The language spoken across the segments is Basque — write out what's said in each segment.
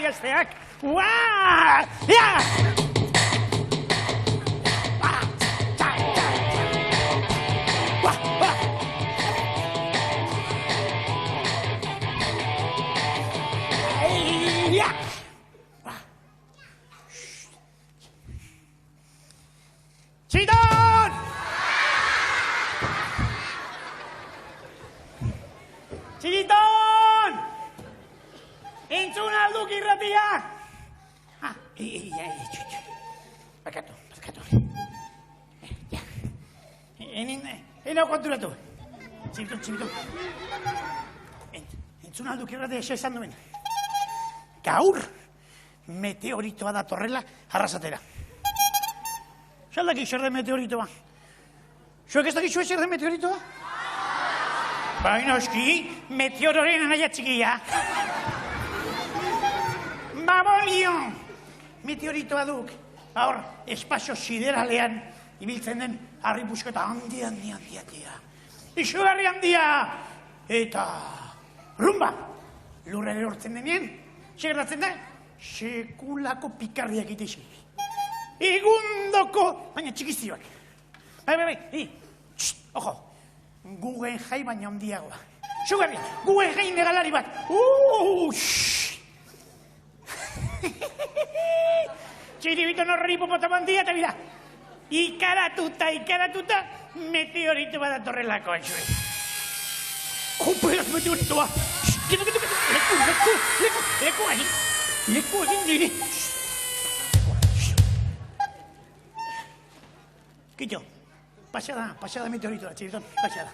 gazteak. Uaa! Ja! Txiton! Txiton! Entzun alduk irratia! Barkatu. Enau konturatu. Txiton. Entzun alduk irratia esan duen. Gaur, meteoritoa datorrela arrasatera. Zaldaki zer den meteoritoa? Zuek ez dakizu zer den meteoritoa? Baina oski, meteororen anaia txikia. Babolio! Meteoritoa duk. Hor, espazio sideralean ibiltzen den harri busketa handia. Izugarri handia! Eta... rumba! Lurra erortzen denean, segertatzen da, sekulako pikarriak itezi. Egundoko, baina txikizioak. Bai, ojo, Guggen jai baina handiagoa. Zugarri, Guggen jai negalari bat. Txiribito norri hipopotamo handia eta bida. Ikaratuta, meteorito bat atorrelako, entzuek. Joperaz meteoritoa! Leku egin diri. Kitxo, pasada meteoritoa, txiriton, pasada.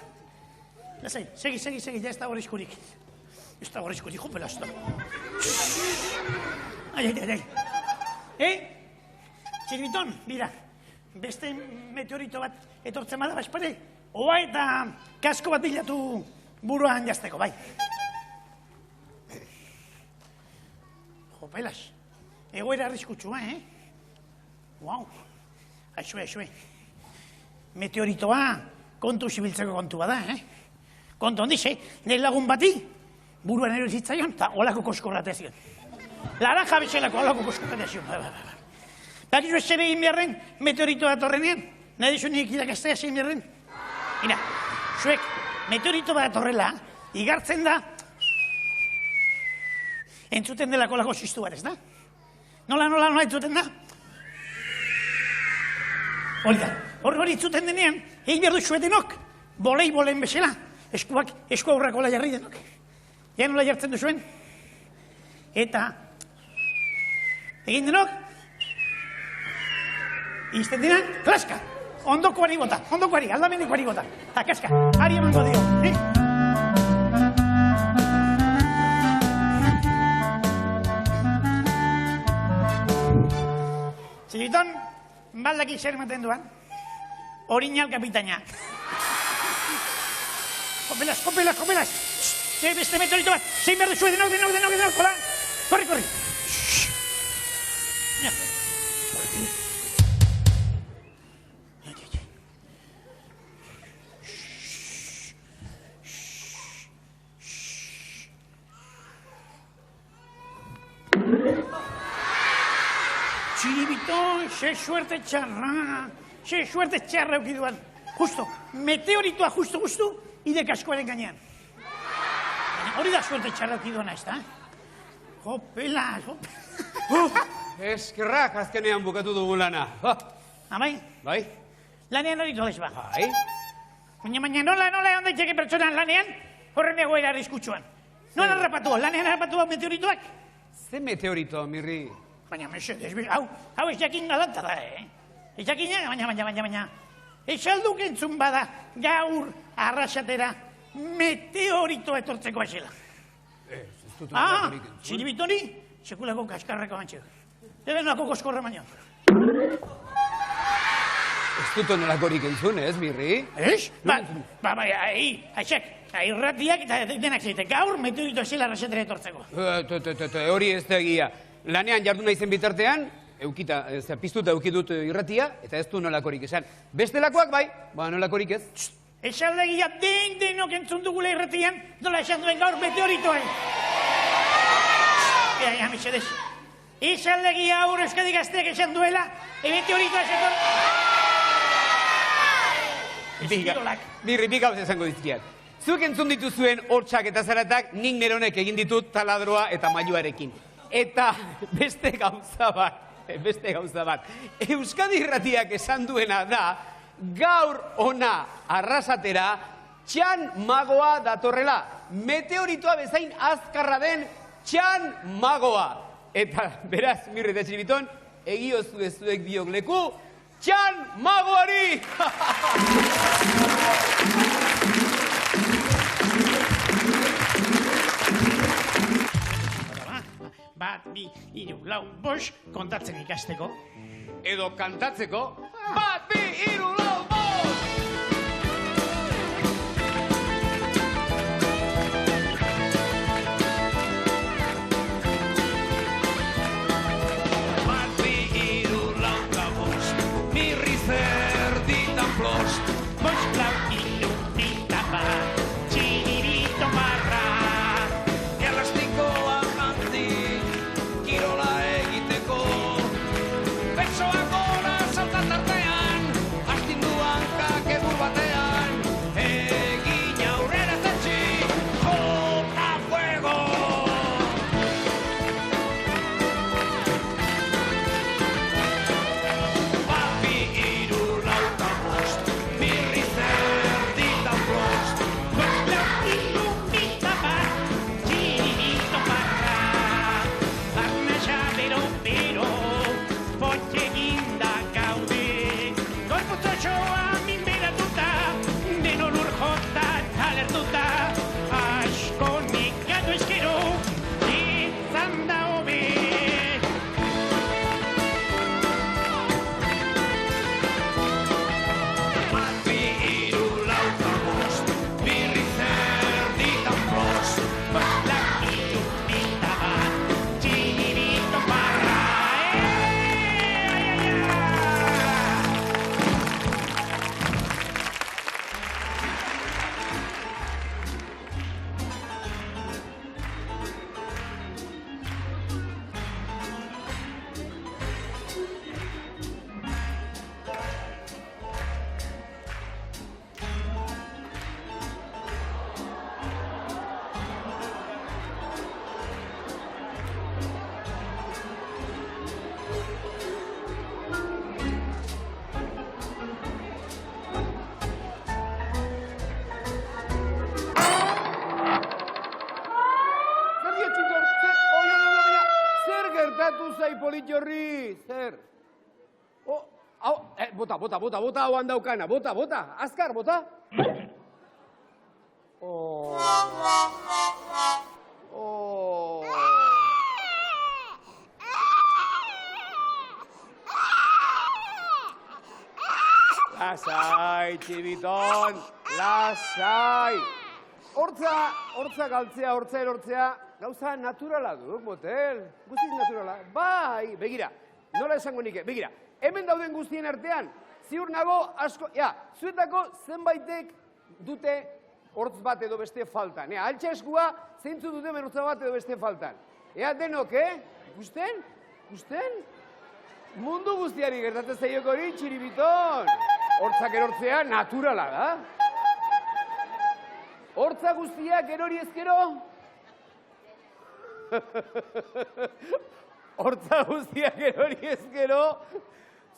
Lasai, segi, ya ez da horrezkurik. Ez da horrezkurik, jopelaz da. Ai. Txiriton, bira, beste meteorito bat etortzen bada, espare, oa eta kasko bat bilatu buruan jazteko, bai. Jopelas, egoera arriskutsua, Wow, aixue. Meteoritoa kontu zibiltzeko kontua da, Kontu ondize, nire lagun bati, buruan erozitzaion, eta olako koskorratea zion. Laranja bezalako olako koskorratea zion. Bakizu ez zer egin beharren meteoritoa datorrenean? Nahi dizu nik irakastea zein beharren? Ina, zuek, meteorito bat datorrela, igartzen da, entzuten delako lako sistu bat, ez da? Nola entzuten da? Hori entzuten denean, egin behar duzu edenok, bolen bezala, esku aurrako la jarri denok. Ja nola jartzen duzuen? Eta, egin denok, izten denean, klaska, ondokoari gota, aldamenekoari gota, eta kaska, ari emango dio, Txigiton, baldaki zer ematen duan, orinal kapitaina. Kopelas! Beste meteorito bat, zein behar duzu, denok, kola! Korri! Txiribito, ze suerte txarra eukiduan. Justo, meteoritoa justo, ide kaskoaren gainean. Hori da suerte txarra eukiduana ez da? Jopela. Eskerrak azkenean bukatu dugu lana. Amai? Bai? Lanean hori tolez ba. Bai? Baina nola egon daiteke pertsonan lanean, horren egoera arriskutsuan. Nola lanean harrapatu meteoritoak? Ze meteorito, Mirri? Baina, hau ez jakin nadanta da, Ez jakina, baina. Ez alduk entzun bada gaur arrasatera meteorito etortzeko asela. Ez dut nolakorik entzun. Txiribitoni, sekulako kaskarrako bantxeo. Ebenako koskorra baino. Ez dut nolakorik entzun, ez, Mirri? Ez? Irratiak eta denak zeite. Gaur meteorito asela arrasatera etortzeko. Hori ez da egia. Lanean jardu naizen bitartean, piztuta eukidut irratia, eta ez du nolakorik esan. Bestelakoak bai, nolakorik ez. Esaldegia denok entzun dugula irratian, nola esan duen gaur meteoritoen. Ja, mesedez. Izaldegia aur Euskadi Gazteak esan duela, meteoritoa esan Birri, bi gauz esango dizkiat. Zuek entzun dituzuen hortxak eta zaratak, nik neronek egin ditut taladroa eta mailuarekin. Eta beste gauza bat. Euskadi Irratiak esan duena da, gaur ona arrasatera, txan magoa datorrela. Meteoritoa bezain azkarra den txan magoa. Eta, beraz, Mirri eta Txiribiton, egiozu ezuek biok leku, txan magoari! Bat, bi, hiru, lau, bost, kontatzen ikasteko. Edo kantatzeko, bat, bi, hiru, lau, bost! Bat, bi, hiru, lau, bost, Mirri zerditan plost. Bost, lau, hiru, bita bat, Txiribito barra. Elastikoa jantzi, kirola egiteko. Besoak gora saltan tartean, astinduan kakegur batean. Egin aurrera zetsi, jota fuego! Bat, bi, hiru, lau, bost, Mirri zerditan plost. Bost, lau, hiru, bita bat, Txiribito barra. Arnasa bero, potxeginda gaude. Gorputz osoa minberatuta, denon urjota talertuta. Asko nekatu eskero, izan da hobe. Bat, bi, hiru, lau, bost, Mirri zerditan plost. Bost, lau, hiru, bita bat, Txiribito barra. Zer gertatu zai Politxorri? Zer? Bota, hau handaukana, bota, azkar, bota. Lasai, Txibiton, lasai. Hortza galtzea, hortza erortzea, gauza naturala duk, motel. Guztiz naturala. Bai, begira, nola esango nike, begira. Hemen dauden guztien artean, ziur nago asko, zuetako zenbaitek dute hortz bat edo beste faltan. Altxa eskua, zeintzu dute hortza bat edo beste faltan. Denok, Gusten? Mundu guztiari gertatzen zaiok hori, Txiribiton. Hortzak erortzea naturala da. Hortza guztiak erori ezkero? Hortza guztiak erori ezkero,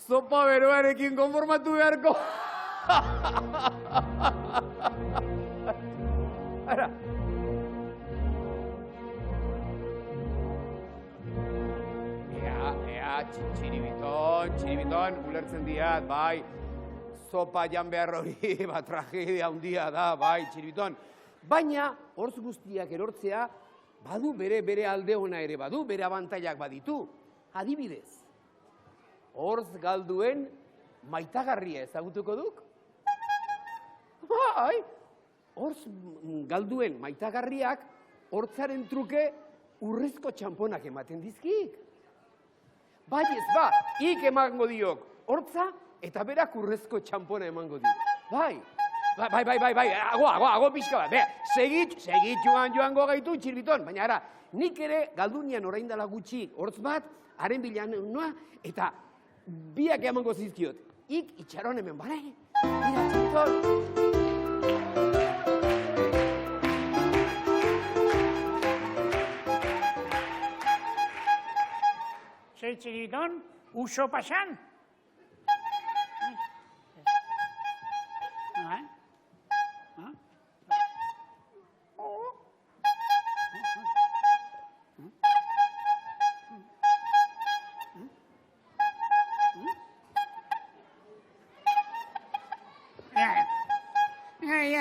zopa beroarekin konformatu beharko. Ara. Txiribiton, ulertzen diat, bai. Zopa jan behar hori, tragedia handia da, bai, Txiribiton. Baina, hortz guztiak erortzea, badu bere alde ona ere badu, bere abantailak baditu. Adibidez, hortz galduen maitagarria ezagutuko duk? Bai, hortz galduen maitagarriak hortzaren truke urrezko txamponak ematen dizkik. Bai ez ba, ik emango diok hortza eta berak urrezko txampona emango dik. Bai, ago pixka bat, segit joango gaitu Txiribiton, baina ara, nik ere galdunian orain dela gutxi hortz bat, haren bilan noa, eta biak emango zizkiot. Ik itxaron hemen, bale? Mira, txikos! Zer txiriton, uso pasan?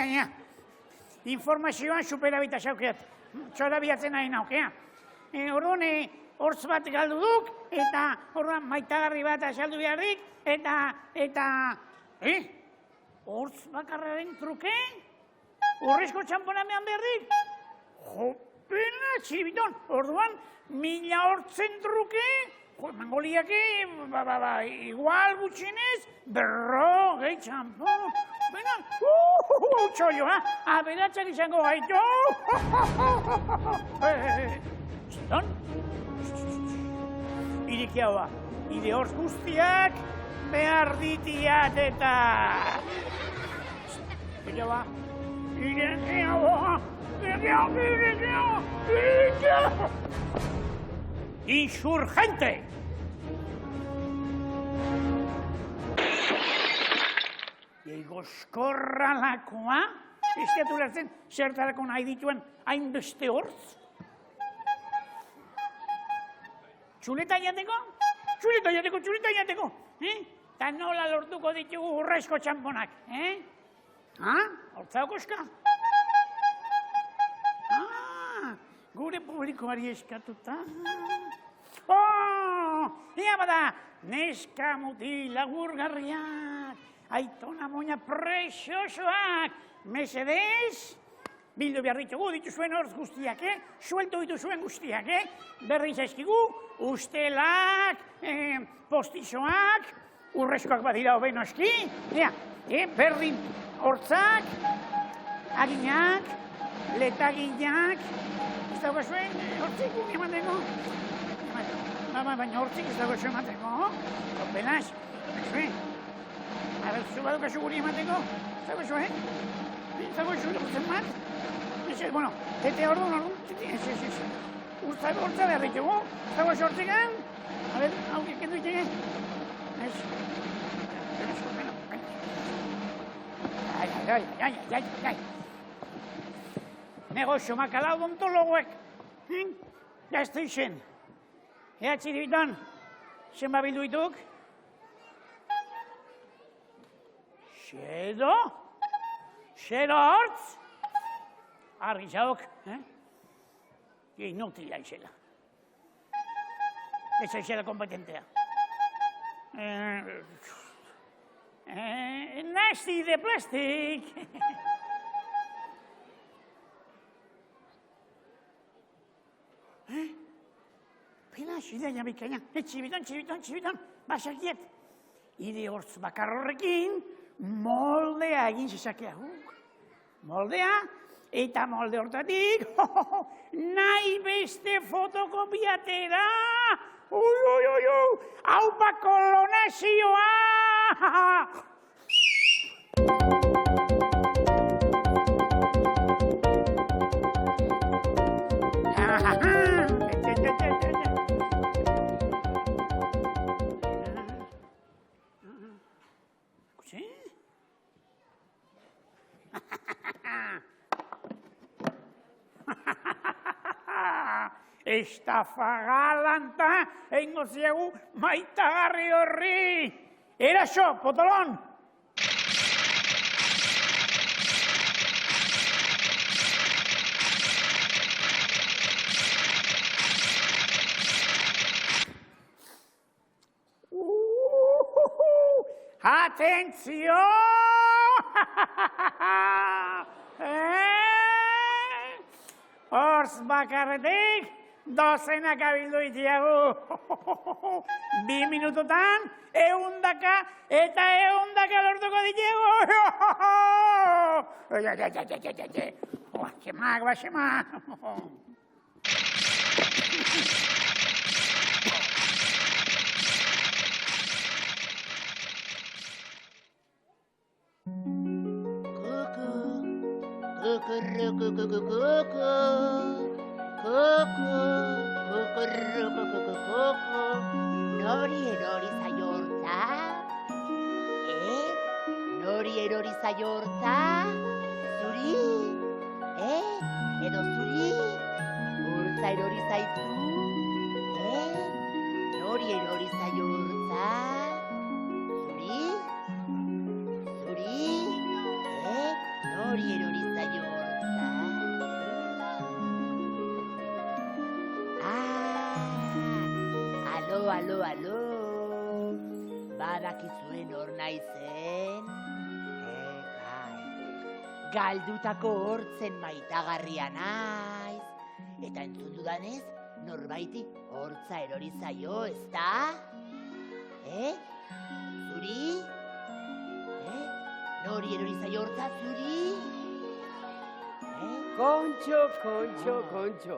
Ja. Informazioan superabita xaukeat. Txora biatzen nahi naukea. Orduan, hortz bat galdu duk, eta orduan maitagarri bat asaldu beharrik, eta... Hortz bakarraren truke? Urrezko txamponamean beharrik? Jopena, txibiton, orduan, 1000 hortzen truke? Mangoliake, igual gutxinez, 50 txampon. Bena, txollo, aberatxak izango gaitu. Txiton? Iriki hau, ide hortz guztiak behar ditiat eta... Iriki hau, iriki hau, Insurgente! Egoskorra lakoa, ez diatu lertzen zertarako nahi dituen hainbeste hortz. Txuleta jateko? Txuleta jateko! Ta nola lortuko ditugu urrezko txamponak, Hortza okoska? Gure publikoari eskatuta. Ea bada, neska mutil agurgarriak, aitona moina presiosoak, mesedez, bildu behar ditugu dituzuen hortz guztiak, suelto dituzuen guztiak, berri zaizkigu, ustelak, postizoak, urrezkoak badira hobe noski, berdin hortzak, aginak, letaginak, ez dago zuen, hortzik guri emateko. Baina hortzik ez dago zuen emateko. Benaz, zuen. Zu badukazu guri emateko, ez dago zuen. Ez dago zuen urtzen bat. Bueno, tete orduan. Hortza behar ditugu, ez dago zuen hortzikan. Hau kendu itxege. Ez. Ai. Negozio makala odontologoek. Gazte izen. Ea txiribiton, zen babildu dituk? Xedo? Xedo hortz? Argi zauk, inutila izela. Ez izela kompetentea. Nasti de plastik. Pena, ideia bikaina. Txibiton, basakiet. Ide hortz bakar horrekin, moldea egin zezakea. Moldea, eta molde hortatik, nahi beste fotokopiatera. Haupa kolonazioa! Estafa galanta egingo ziegu maitagarri horri. Eraso, potolon! Atentzio! Hortz bakarretik, dozenak abildu itiagu. 2 minutotan, 100 eta 100 lortuko ditiagu. Semak, Nori erori zaio hortza? Nori erori zaio hortza? Zuri? Edo zuri? Hortza erori zaizu? Nori erori zaio hortza? Zuri? Zuri? Nori erori zaio hortza? Alo, badakizuen hor naizen? Galdutako hortzen maitagarria naiz, eta entzun dudanez, norbaiti hortza erori zaio, ezta? Zuri? Nori erori zaio hortza, zuri? Kontxo.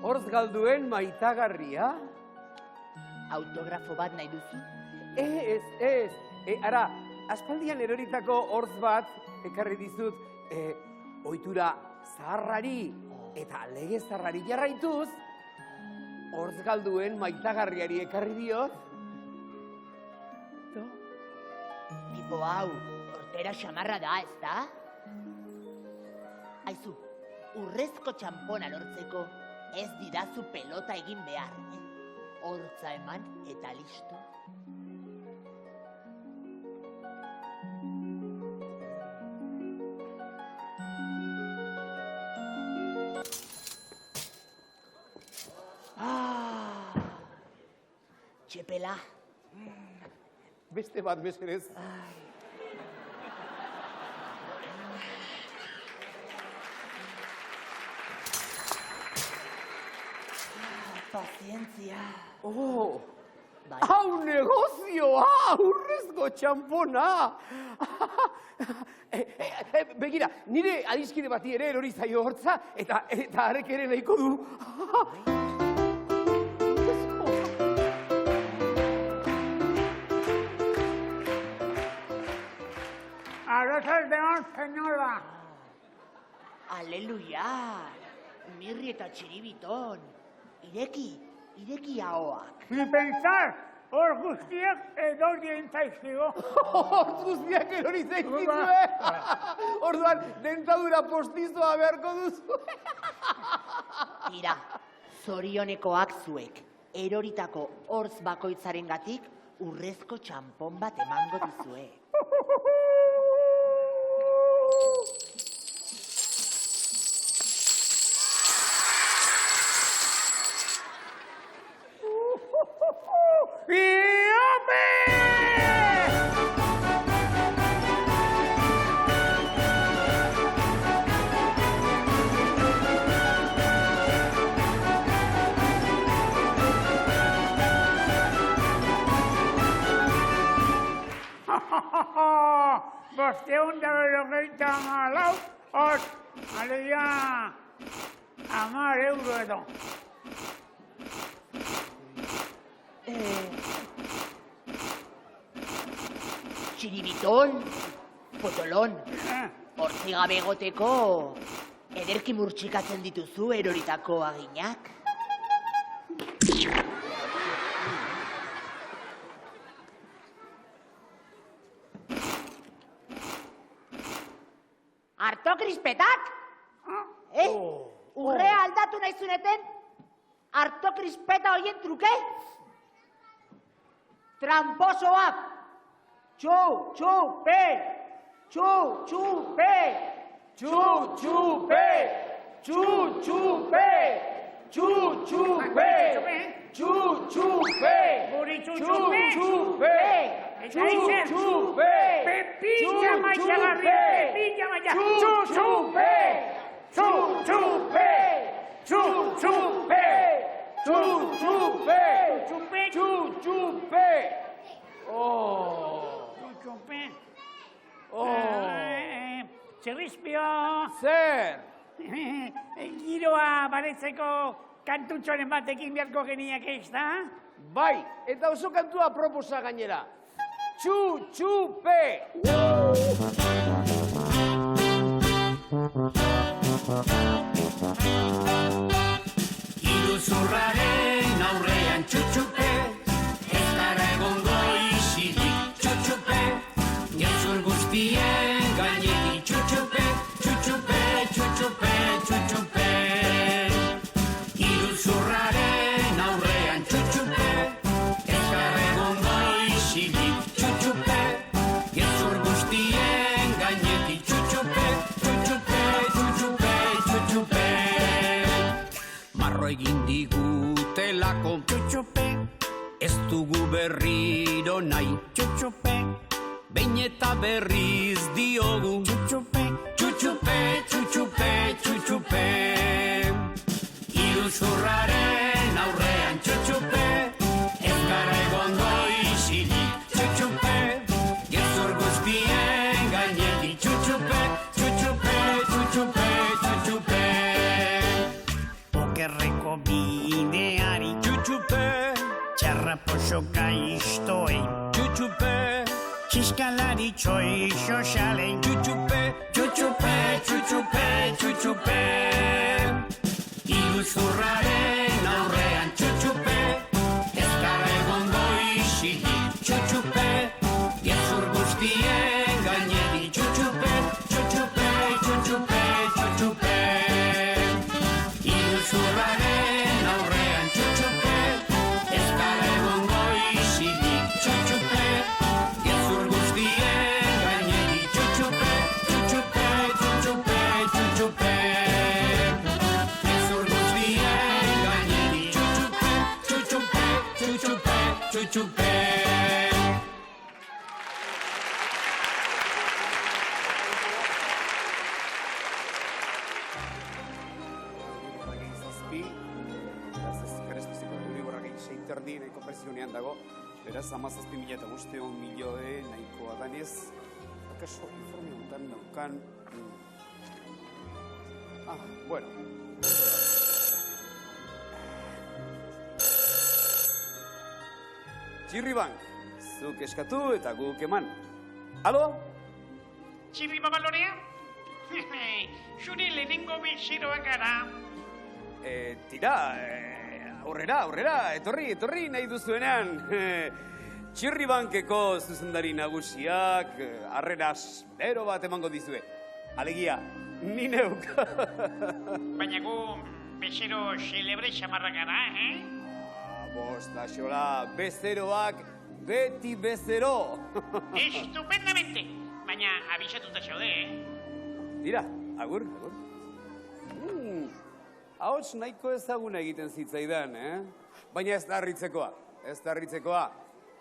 Hortz galduen maitagarria? Autografo bat nahi duzu? Ez. Ara, aspaldian eroritako hortz bat ekarri dizut, ohitura zaharrari eta lege zaharrari jarraituz, hortz galduen maitagarriari ekarri diot. Tipo hau, hortera xamarra da, ezta? Aizu, urrezko txampona lortzeko ez didazu pelota egin behar. Hortza eman eta listo. Txepela. Beste bat mesedez. Pazientzia. Hau negozioa, urrezko txampona. Begira, nire adiskide bati ere erori zaio hortza, eta harek ere nahiko du. Arratsaldeon, señora. Aleluia. Mirri eta txiribiton. Ireki ahoak. Ni pensar, hor guztiak erorien zaizkigo. Hortz guztiak erori zaizkizue. Orduan, dentadura postizoa beharko duzu. Tira, zorionekoak zuek. Eroritako hortz bakoitzarengatik urrezko txampon bat emango dizue. Bosteun da berrogeita hamalau, hor, alegia, 10 euro edo. Txiribiton, potolon, hortzi gabe egoteko ederki murtsikatzen dituzu eroritako aginak. Arto krispetak? Urrea aldatu nahi zuneten? Arto krispeta horien truke? Tramposoak! Txu-txu-pe! Txu-txu-pe! Txu-txu-pe! Txu-txu-pe! Txu-txu-pe! Txu-txu-pe! Guri txu-txupe! Txu-txu-pe! Txu-txupe! Pepilla maitxagarria! Pepilla maitxagarria! Txu-txupe! Txu-txupe! Txu-txupe! Txu-txupe! Txupe! Txu-txupe! Txupe! Txerrizpio! Zer? Giroa baretzeko kantutxoren batekin beharko geniak ez da? Bai, eta oso kantua proposa gainera. Txu-txupe! Iruzurraren aurrean txutxupe, ez gara egongo isilik txutxupe, gezur guztien gainetik txutxupe, txutxupe, txutxupe, txutxupe. Iruzurraren aurrean txutxupe, ez gara egongo isilik txutxupe, gezur guztien gainetik txutxupe, txutxupe, txutxupe, txutxupe. Marro egin digutelako txutxupe, ez dugu berriro nahi txutxupe, behin eta berriz diogu txutxupe, txutxupe, txutxupe, txutxupe. Iruzurraren aurrean txutxupe, ez gara egongo isilik txutxupe, gezur guztien gainetik txutxupe, txutxupe, txutxupe, txutxupe. Okerreko bideari Txutxupe, txarraposoka istoei, txutxupe, txiskalari txoixo xalei, txutxupe, txutxupe, txutxupe, txutxupe. Iruzurraren aurrean txutxupe, ez gara egongo isilik txutxupe, gezur guztien gainetik txutxupe, txutxupe, txutxupe, txutxupe. Iruzurraren aurrean txutxupe, ez gara egongo isilik txutxupe, gezur guztien gainetik txutxupe, txutxupe, txutxupe, txutxupe. Gezur guztien gainetik txutxupe, txutxupe, txutxupe, txutxupe. Dago, beraz, 17.500 milioi nahikoa danez, akaso informe honetan naukan... Bueno. Txirribank, zuk eskatu eta guk eman. Alo? Txirri babalorea? Zure lehenengo bezeroak gara. Tira, aurrera, etorri nahi duzuenean. Txirribankeko zuzendari nagusiak, harreraz bero bat emango dizue. Alegia, ni neuk. Baina gu bezero celebre xamarra gara, Bosta xola, bezeroak beti bezero. Estupendamente. Baina abisatuta zaude, Dira, agur. Ahots nahiko ezaguna egiten zitzaidan, Baina ez da harritzekoa.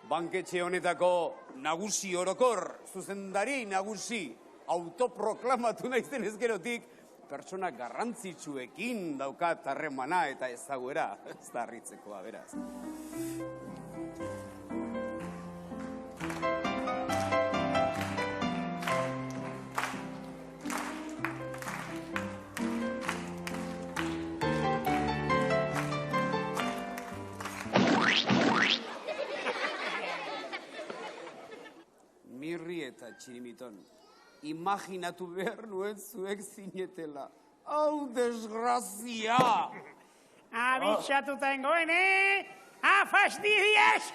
Banketxe honetako nagusi orokor, zuzendari nagusi, autoproklamatu naizen ezkerotik, pertsona garrantzitsuekin daukat harremana eta ezaguera. Ez da harritzekoa, beraz. Mirri eta txirimiton, imaginatu behar nuen zuek zinetela. Hau desgrazia! Abisatuta engoen, ¡A fastidies!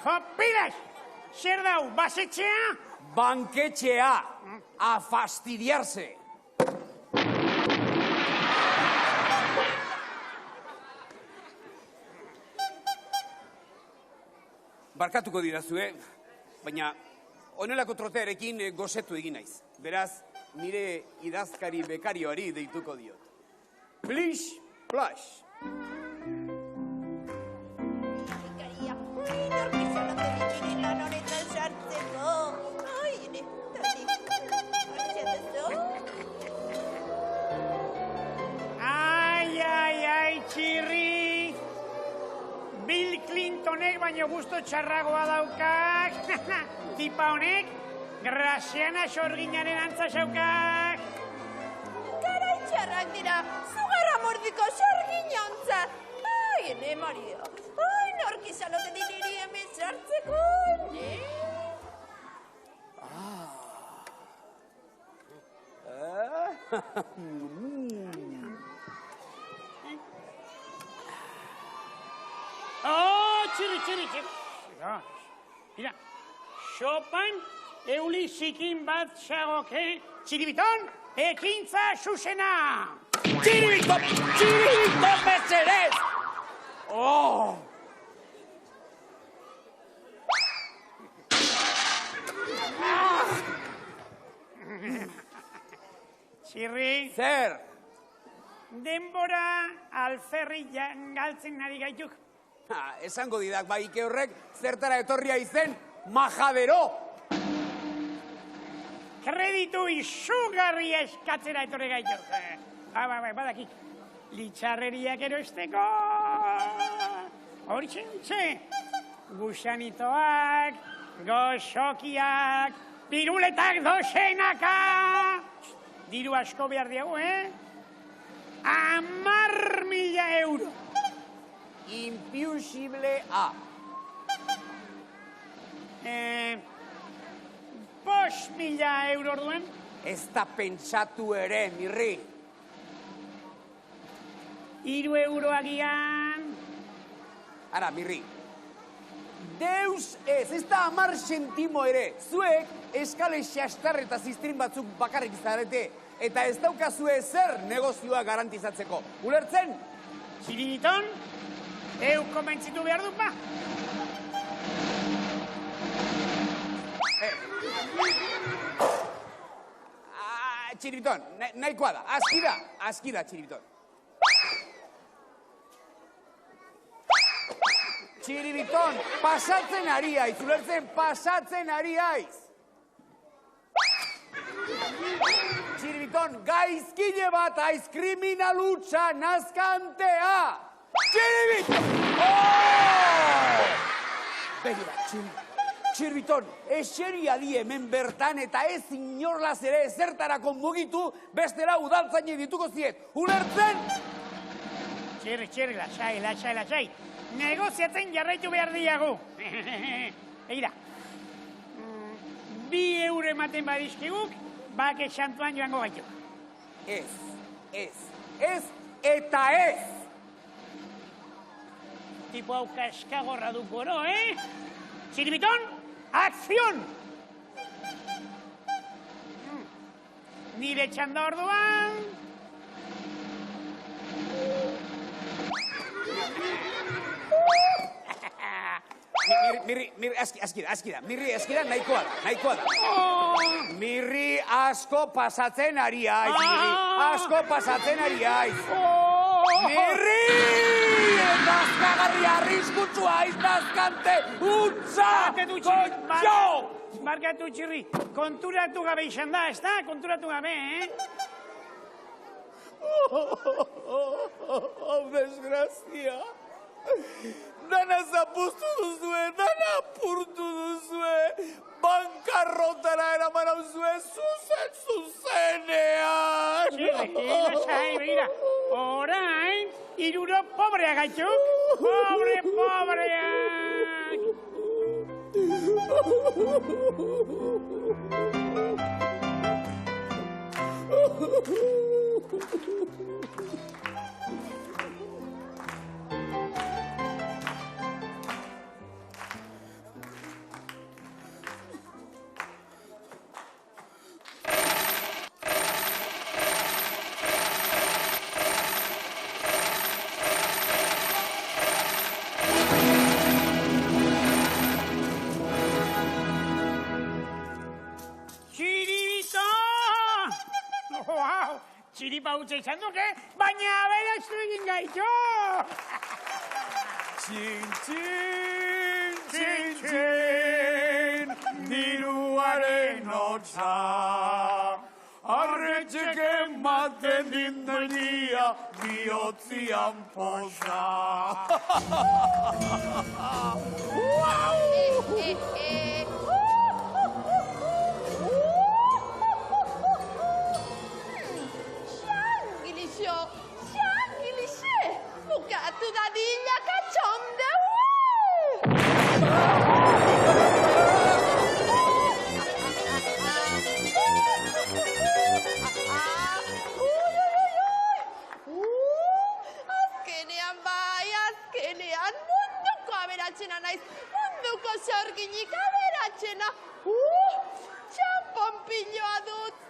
Jopilas! Zer dau, basetxea? Banketxea! A fastidiarse! Barkatuko dirazue, baina honelako trotearekin gozetu egin naiz. Beraz, nire idazkari bekarioari deituko diot. Plish, plash! Ai, txirri! Bill Clintonek baino gusto txarragoa daukak. Tipa honek, Graziana Sorginaren antza zaukak. Garai txarrak dira, zugarra mordiko Sorgin ontzat. Ai, ene, Maria. Ai, Nork izanote diniri hemen sartzeko, ne? Txiri. Mira, sopan euli zikin bat xagoke, txiribiton, ekintza zuzena! Txiribiton bezerez! Oh! Txirri, Zer? denbora alferri galtzen ari gaituk. Esango didak, Ike horrek zertara etorria izen majadero! Kreditu izugarria eskatzera etorri gaituk. Badakik, litxarreriak erosteko. Hortxe, gusanitoak, goxokiak, piruletak dozenaka. Diru asko behar diago, 10.000 euro. Impiusible A. 5.000 euro orduen. Ez da pentsatu ere, Mirri. 3 euro agian. Ara, Mirri. Deus ez da 10 sentimo ere. Zuek eskale xastar eta ziztrin batzuk bakarrik zarete. Eta ez daukazue zer negozioa garantizatzeko. Ulertzen? Txiribiton, komentzitu behar dut ba. Txiribiton, nahikoa da. Aski da, Txiribiton. Txiribiton, pasatzen ari haiz, ulertzen, pasatzen ari haiz. Txiribiton, gaizkile bat aiz kriminalutza nazkantea! Txiribiton! Begira, Txiribiton, eseri adi hemen bertan eta ez inorlaz ere ezertarako mugitu bestela udaltzaile dituko ziet. Ulertzen? Txirri, lasai. Negoziatzen jarraitu behar diagu. Egira, 2 euro ematen badizkiguk, bake xantuan joango gaitu. Ez eta ez! Tipo hau kaskagorra du goro, Txiribiton, akzion! Nire txanda orduan... Mirri, aski da. Mirri, eskira nahikoa da. Mirri, asko pasatzen ari haiz, Mirri! Nazkagarri arriskutsu haiz nazkante utza! Kontxo! Markatu, Txirri, konturatu gabe izan da, ez da? Konturatu gabe, Desgrazia! Dana zapuztu duzue, dana apurtu duzue, bankarrotara eraman hau zue, zuzenean! Txirri, lasai, begira, orain, 3 pobrea gaitzuk, pobreak! Txiripa hutsa izan duke, baina abera egin gaitu! Txin, diruaren hotza, arretxek ematen dindonia bihotzian poza. Xangilixe, bukatu dadila katxonde,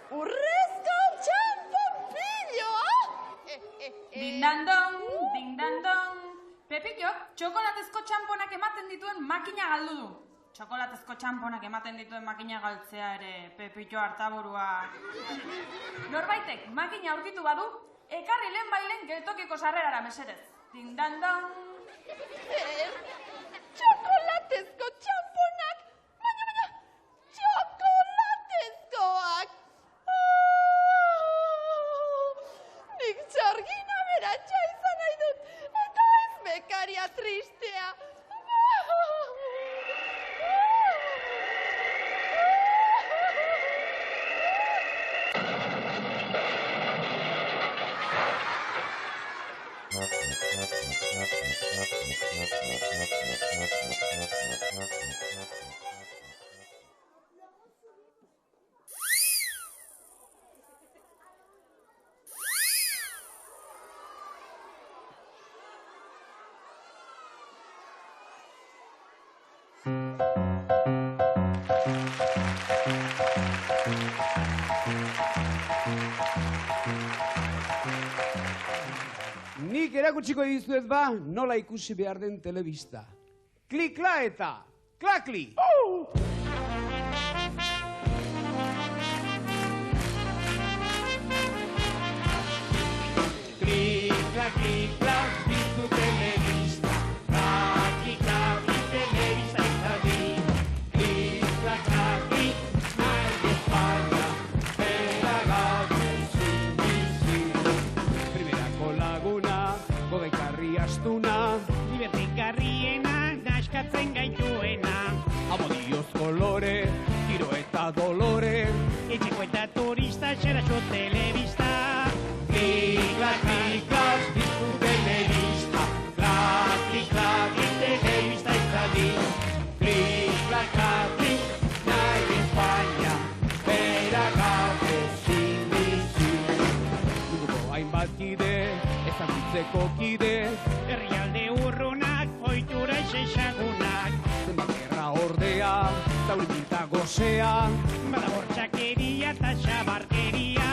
Urrezko txanponpilloa! Ding-dan-dong. Pepilok txokolatezko txamponak ematen dituen makina galdu du. Txokolatezko txamponak ematen dituen makina galtzea ere, Pepillo hartaburua. Norbaitek makina aurkitu badu, ekarri lehen bailen geltokiko sarrerara mesedez. Ding-dan-dong. Txokolatezko txamponak! Baina, txokolatezkoak! Nik txorgina beratxa izan nahi dut, eta ez bekaria tristea. Nik erakutsiko dizuet ba, nola ikusi behar den telebista. Klikla eta klakli! Klikla, klikla, piztu telebista. Klakli, klakli, telebista izadi. Klikla, klakli, nahi espalda. Bera gaude zinizi. Primerako laguna, gogaikarri astuna. Libertikarriena, naskatzen gaituena. Amodioz kolore, tiro eta dolore. Etxeko eta turista, xeraxo telebista. Klikla, klikla, piztu telebista. Klakli, klakli, telebista izadi. Klikla, klakli, nahi Espainia. Bera gaude zinizi. Munduko hainbat kide, ezagutzeko kide. Herrialde urrunak, ohitura ezagunak. Zenbat gerra ordea, zauribilta gozea. Bada bortxakeria eta xabarkeria.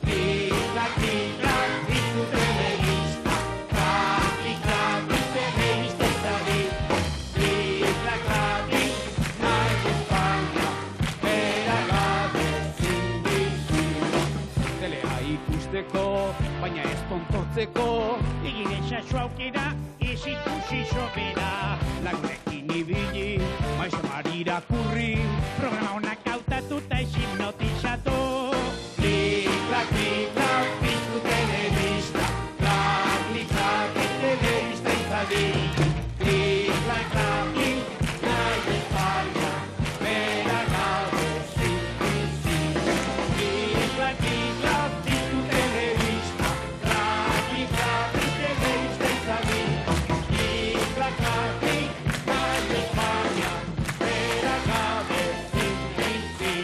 Klikla, klikla, piztu telebista. Klakli, klakli, telebista izadi. Klikla, klakli, nahi Espainia. Bera gaude zinizi. Telea ikusteko, baina ez tontortzeko. Egin ezazu aukera, ez ikusi sobera. Lagunekin ibili, maiz amar irakurri. Programa honak hautatu eta ez hipnotizatu. Klikla, klikla, piztu telebista. Klakli, klakli, telebista izadi. Klikla, klakli, nahi Espainia. Bera gaude zinizi. Klikla, klikla, piztu telebista. Klakli, klakli, telebista izadi. Klikla, klakli, nahi Espainia. Bera gaude zinizi.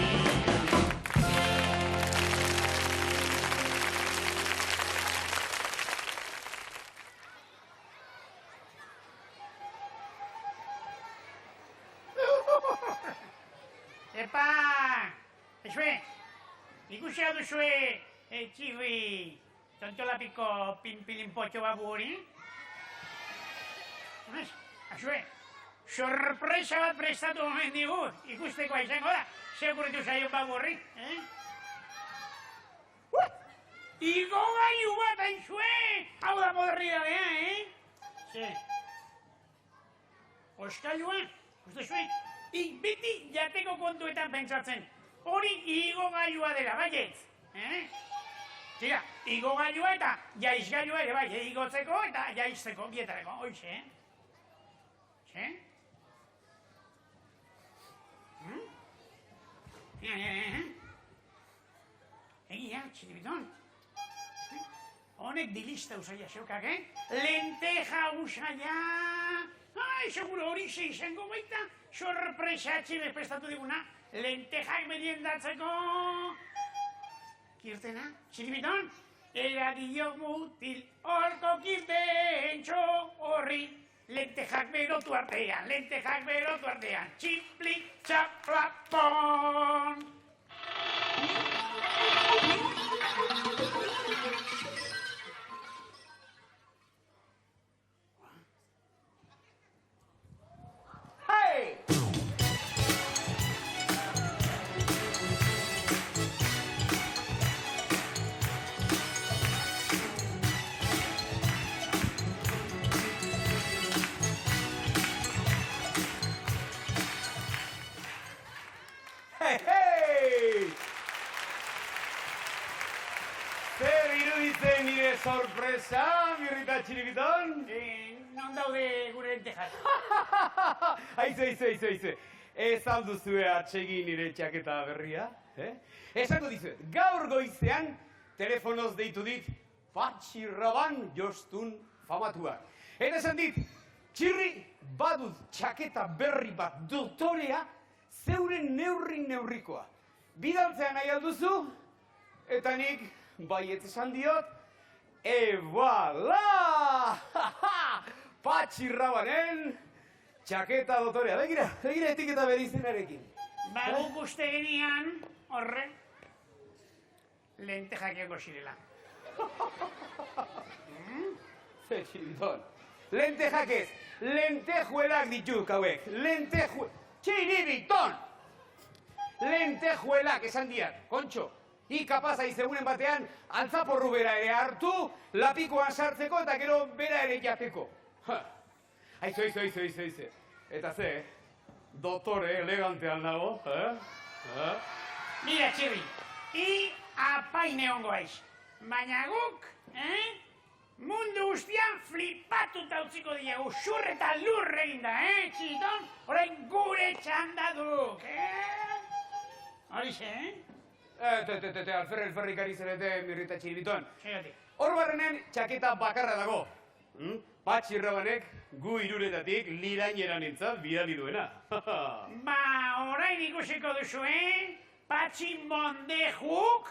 Epa! Ezue, ikusi hau duzue txirri tontolapiko pinpilinpotxo babu hori? Azue, sorpresa bat prestatu omen digu, ikustekoa izango da, ze okurritu zaion babu horri, Igo gaiu bat hainzue! Hau da modernidadea, Ze? Oskailua, uste zuen? Beti jateko kontuetan pentsatzen. Hori igogailua dela, baietz? Tira, igogailua eta jaizgailua ere, bai, igotzeko eta jaizteko, bietareko, hoize, Ze? Egia, txiribiton. Honek dilista usaila zeukak, Lenteja usaila. Ai, seguro hori ze izango baita, sorpresa txile prestatu diguna, lentejak meriendatzeko. Kirtena, txiribiton, eradio mutil, orko kirtentxo horri, lentejak berotu artean, txipli txaplapon. Ze sorpresa, mirrita txiribiton! Non daude gure lentejak? Aize. Ez alduzue atsegin nire txaketa berria, Esango dizuet, gaur goizean telefonoz deitu dit Patxi Raban jostun famatuak. Eta esan dit, txirri badut txaketa berri bat dotorea zeuren neurrikoa. Bidaltzea nahi alduzu, eta nik baietz esan diot, voilà! Patxi Rabanen txaketa dotorea. Begira etiketa berizenarekin. Guk uste genian, horre, lentejak egongo zirela. Ze txiribiton. Lentejak ez, lentejuelak dituk hauek. Txiribiton! Lentejuelak esan diat, kontxo. Ikapaza izegunen batean altzaporru bera ere hartu, lapikoan sartzeko eta gero bera ere jateko. Aizo. Eta ze, dotore elegantean nago, Mira, txirri, apaine hongo aiz. Baina guk, mundu guztian flipatuta utziko diegu, xur eta lur eginda, txiriton? Orain gure txanda duk, Horixe, alferrik ari zerete mirrita txiribiton. Segatik. Hor barrenen txaketa bakarra dago. Patxi Rabanek gu iruretatik lirainera nintzat bidali duena. Orain ikusiko duzu, Patxi Mondejuk,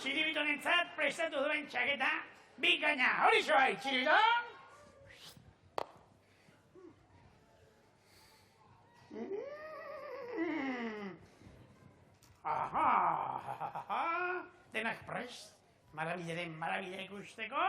txiribitonentzat prestatu duen txaketa bikaina. Horixe bai, txiribiton? Denak prest, marabila ikusteko.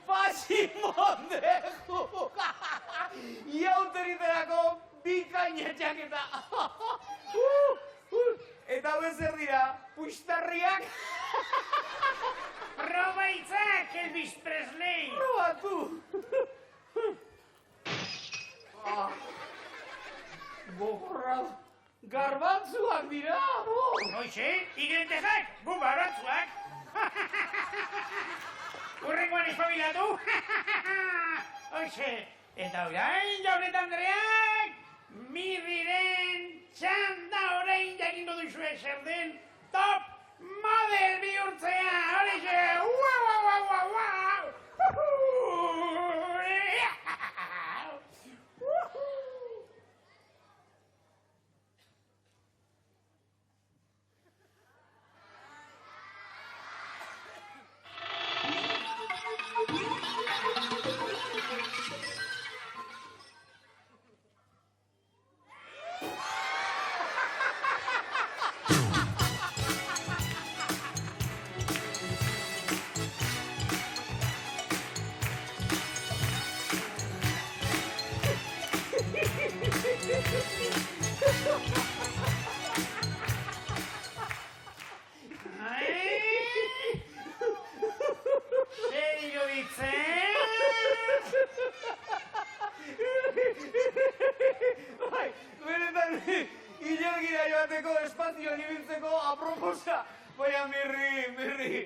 Patxi Mondejuk! Iauteriterako bikaina txaketa! Eta hau zer dira, puxtarriak? Proba itzak, Elvis Presley! Probatu! Gogorra, garbantzuak dira! Hoixe, igrentezak, gu garbantzuak! Urrengoan espabilatu! Hoixe, eta orain, Jaunet Andreak, mirriren txanda orain jakingo duzue zer den top model bihurtzea! Horixe, wow! espazioan ibiltzeko aproposa. Baina mirri,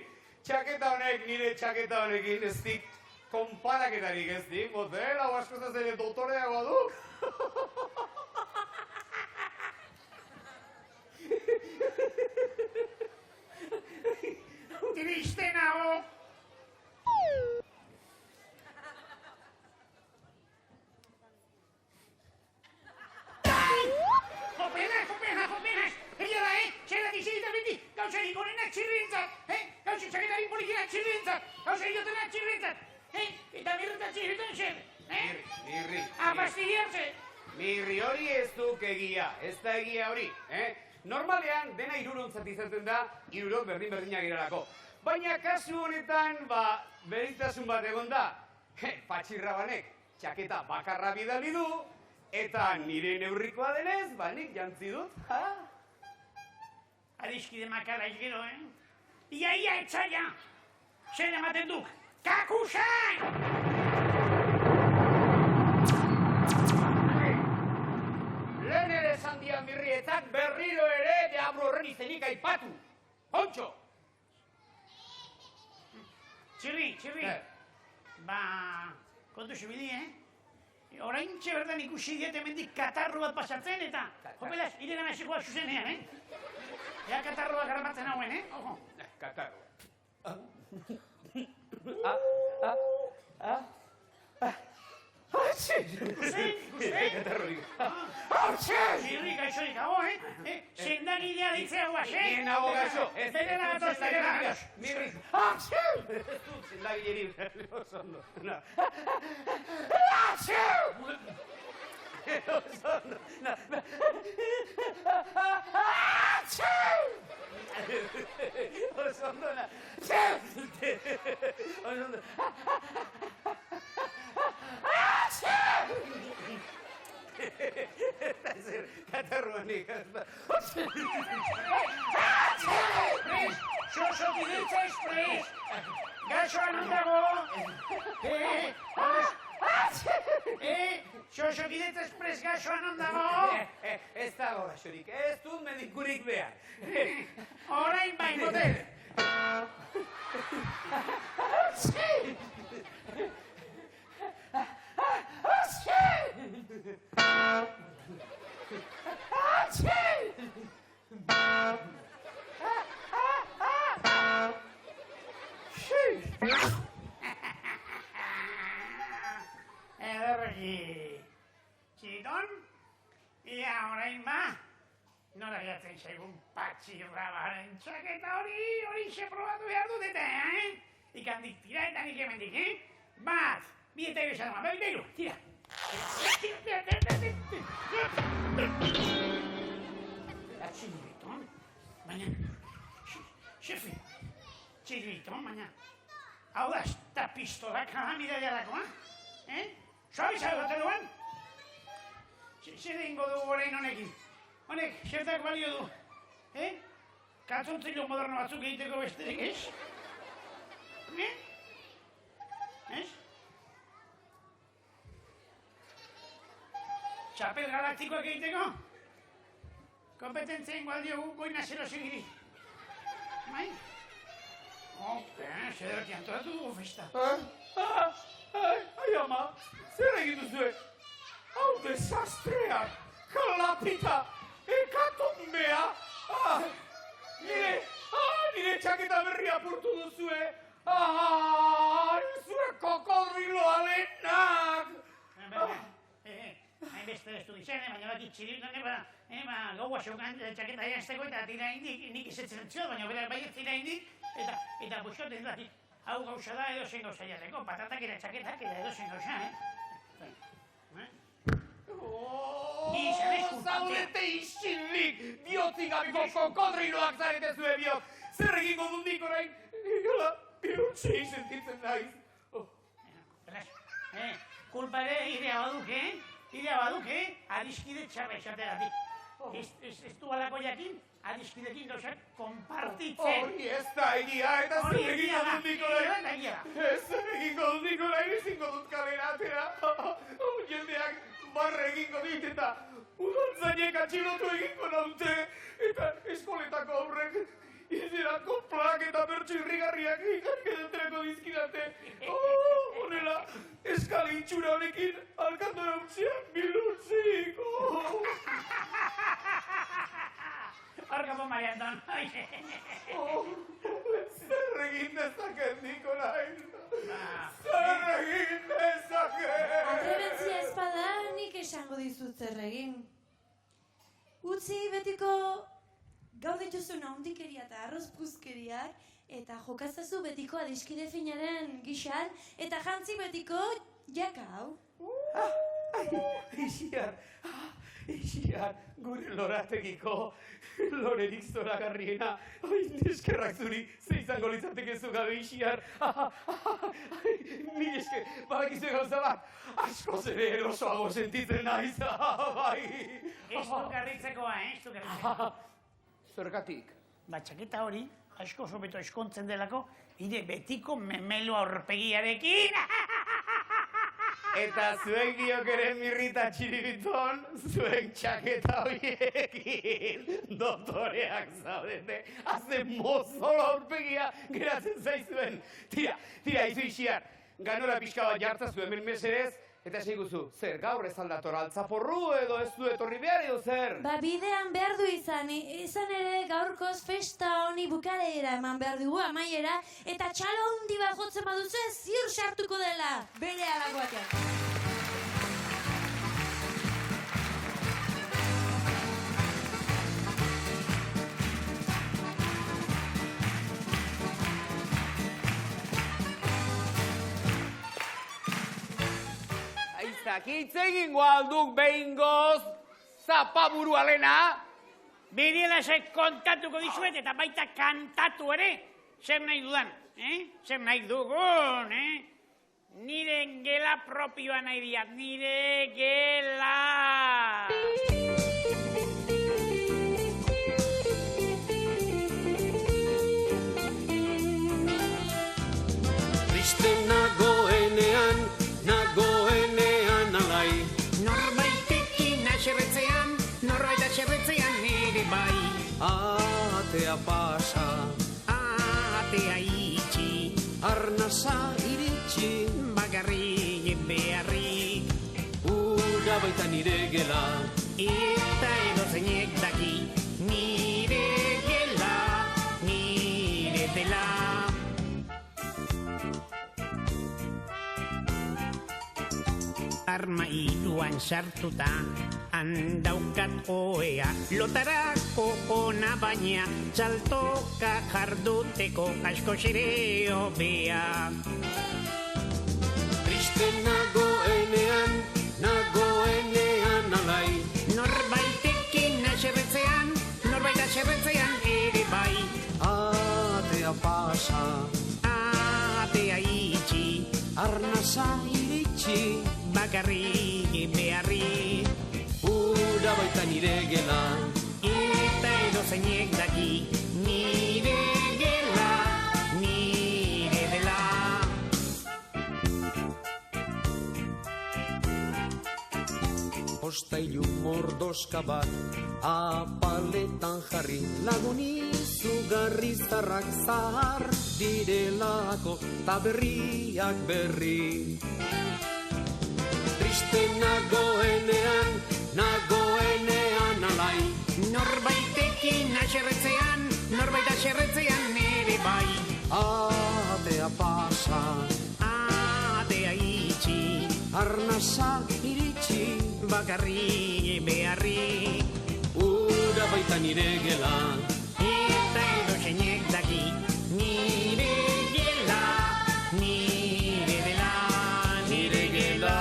txaketa honek, nire txaketa honekin ez dik konparaketarik ez dik, botel, hau askoz ez ere dotoreagoa duk. Triste nago. Jopenak, egia da, txela dizita beti, gauzari gorenak txirrintzat, gauzari txaketari polikinak txirrintzat, gauzari jotenak txirrintzat, eta mirretat txirritan zer, Mirri. a fastidiarse, Mirri hori ez duk egia, ez da egia hori, Normalean, dena hirurontzat izaten da, hirurok berdin-berdinak giralako. Baina kasu honetan, beritasun bat egon da. Patxirrabanek txaketa bakarra bidali du, eta nire neurrikoa denez, nik jantzi dut. Adiskide makala gero, Ia, etxaila! Zer ematen duk? Kakusan! Lehen ere esan dian Mirrietzak berriro ere deabru horren izenik aipatu. Ontxo! Txirri. Kontu zibili, Oraintxe berdan ikusi diet hemendik katarru bat pasatzen eta... Jopelaz, iregan hasikoa zuzenean, Ea katarru bat garamatzen hauen, Ojo. Katarru. Ikusten? Txirri, gaixorik hago, Sendagilea ditzea guaz, Nien hago gaixo. Zerena gatoz, Mirri. Ez dut sendagileri. Osondo. Katarruanik. Xoxo bidetza espres! Gaixoa non dago? Xoxo bidetza espres gaixoa non dago? Ez dago gaixorik, ez dut medikurik behar. Orain bai, motel! Edergi! Txidon? Ia orain nora gatzen segun patxirrabaren txaketa hori probatu behar dut eta, Ikandik tira eta nik hemendik, Bat, bi eta ebesan dama, beiru, tira! Txilibiton, baina... Xefe, txilibiton, baina... Hau da, eta pistola kalamidadea dagoa, Suabizabe bat edoan? Zer egingo dugu orain honekin? Honek, zertak balio du? Katzontzailo moderno batzuk egiteko besterik, ez? Ez? Txapel galaktikoak egiteko? Kompetentzia ingo aldiogu goina zero segiri. Bai? Zederki antolatu dugu festa. Ai, ama, zer egin duzue? Hau desastrea, kalapita, ekatombea. Nire txaketa berria apurtu duzue. Zure kokodriloa lehenak. Hainbeste ez du dizen, baina bat itxiritan, gaua zeukan txaketa janzteko eta tira indik, nik izetzen zio, baina bera bai ez tira indik, eta buxoten da, hau gauza da edo zen gauza jateko, patatak eta txaketak eta edo zen gauza, Zaudete isilik, biotik gabiko kokodriloak zarete zue biok. Zer egingo dundik orain, gala, biruntxei sentitzen naiz. Kulpa ere idea baduke, adiskide txarra esateratik. Ez du alako jakin, adiskidekin gauzak konpartitzen. Hori ez da egia, eta zer egingo dundik orain. Zer egingo dundik orain, ezingo dut kalera atera. Jendeak barre egingo dit eta udaltzainek atxilotu egingo naute. Eta eskoletako aurrek izerako plak eta bertso irrigarriak ikarkedentreko dizkidate. Honela, eskali itxura honekin alkandora utziak bilutzik. Horkako Marianton. Zer egin dezaket, Nikolain? Zer egin dezaket? Atrebentzia espada nik esango dizut zer egin. Utzi betiko gaude jozuna hondikeria eta arrozpuzkeriak eta jokazazu betiko adiskide finaren gixan eta jantzi betiko jakau. Ixiar, gure lorategiko, lorerik zoragarriena. Eskerrak zuri, ze izango litzateke zu gabe Ixiar. Mil esker, badakizue gauza bat, askoz ere erosoago sentitzen naiz, bai. Ez du garritzekoa, ez du garritzekoa. Zergatik? Txaketa hori, asko sobeto eskontzen delako, ire betiko memelo aurpegiarekin. Eta zuen giok ere mirrita txiribiton, zuen txaketa horiekin dotoreak zaudete. Haze mozolo aurpegia geratzen zaizuen. Tira, izu Ixiar, ganora pixka bat jartza zuen meserez, eta seiguzu, zer, gaur ez aldator altzaporru edo ez du etorri behar edo zer? Ba, bidean behar du izan ere gaurkoz festa honi bukaera eman behar dugu amaiera, eta txalo handi bat jotzen baduzu ez ziur sartuko dela, bere alakoaken. Hitz egingo alduk behingoz, zapaburu alena. Biriela kontatuko dizuet eta baita kantatu ere, zer nahi dudan, zer nahi dugun, nire gela propioa nahi diat, nire gela. Triste nagoenean alai. Norbaitekin aserretzean nire bai. Atea pasa, Atea itxi, arnasa iritsi, bakarrik beharrik. ura baita nire gela. Eta edozeinek daki, nire gela, nire dela. Armairuan sartuta, handaukat oea, lotarako ona baina, txaltoka jarduteko asko xere hobea. Triste nagoenean alai. Norbaitekin aserretzean ere bai. Atea pasa, Atea itxi, arnasa iritsi, bakarrik beharrik. ura baita nire gela. Eta edozeinek daki, nire gela, nire dela. Postailu mordoska bat apaletan jarri, laguni zugarrizarrak zahar direlako ta berriak berri. Triste nagoenean alai. Norbaitekin aserretzean nere bai. Atea pasa, Atea itxi, arnasa iritsi, bakarrik beharrik. ura baita nire gela. Eta edozeinek daki, nire gela, nire dela, nire gela.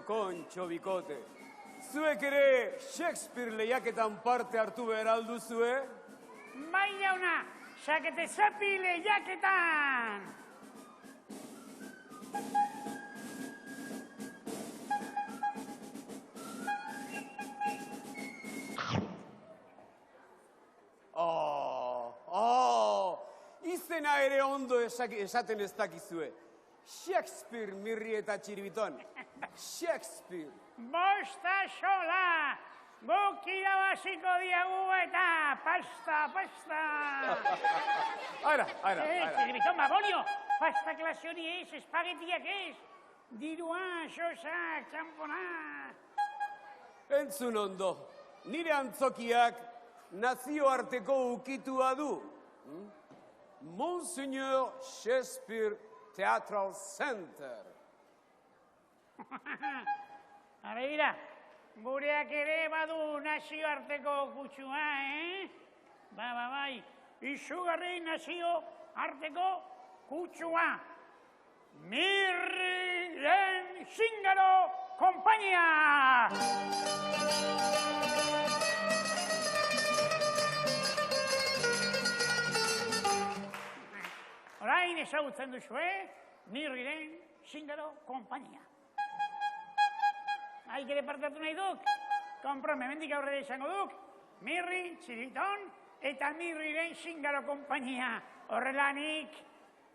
Kontxo, bikote. Zuek ere Shakespeare lehiaketan parte hartu behar alduzue? Bai jauna, sakete zapi lehiaketan! Izena ere ondo esaten ez dakizue. Shakespeare mirri eta txiribiton. Shakespeare. Bosta sola! Guk irabaziko diagu eta pasta! Ara. Txiribiton, babonio! Pasta klase hori ez, espagetiak ez! Dirua, sosak, txampona! Entzun ondo, nire antzokiak nazioarteko ukitua du. Monseigneur Shakespeare Theatral Center. Begira, gureak ere badu nazioarteko kutsua, Bai, izugarri nazioarteko kutsua. Mirren Zingaro Kompainia! Orain ezagutzen duzue, Mirren Zingaro Kompainia. Haik ere partatu nahi duk, konprome, mendik aurrera izango duk, Mirri Txiriton eta Mirren Zingaro Kompainia. Horrelanik,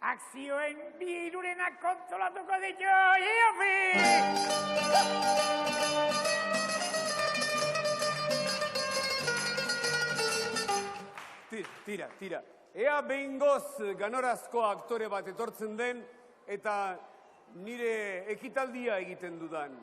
akzioen birurenak kontrolatuko ditu, iopi! Tira. Ea behingoz ganorazko aktore bat etortzen den eta nire ekitaldia egiten dudan.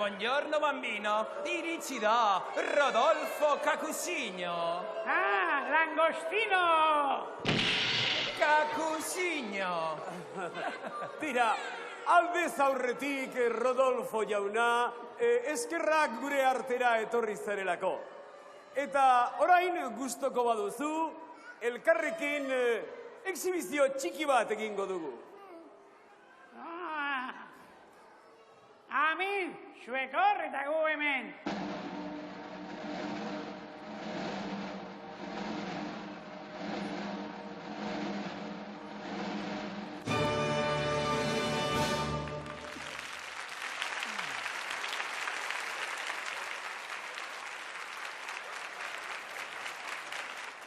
Buongiorno bambino, iritsi da Rodolfo Cacusigno. Ah, Langostino! Cacusigno. Tira, aldez aurretik Rodolfo jauna, eskerrak gure artera etorri zarelako. Eta orain gustoko baduzu, elkarrekin exhibizio txiki bat egingo dugu. Amin, zuekor eta gu hemen.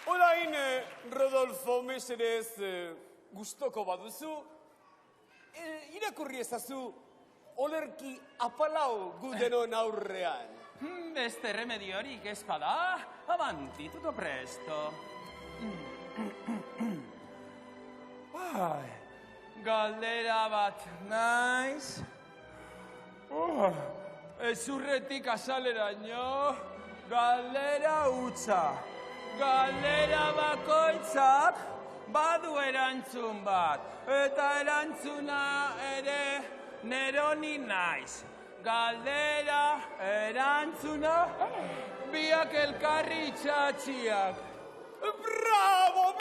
Orain, Rodolfo, mesedez, gustoko baduzu, irakurri ezazu olerki apalau gudenon aurrean. Beste remediorik ez bada, avanti, tutto presto. Galdera bat naiz. Ezurretik azaleraino, galdera hutsa. Galdera bakoitzak badu erantzun bat. Eta erantzuna ere neroni naiz. Galdera, erantzuna, biak elkarri itxatxiak. Bravo,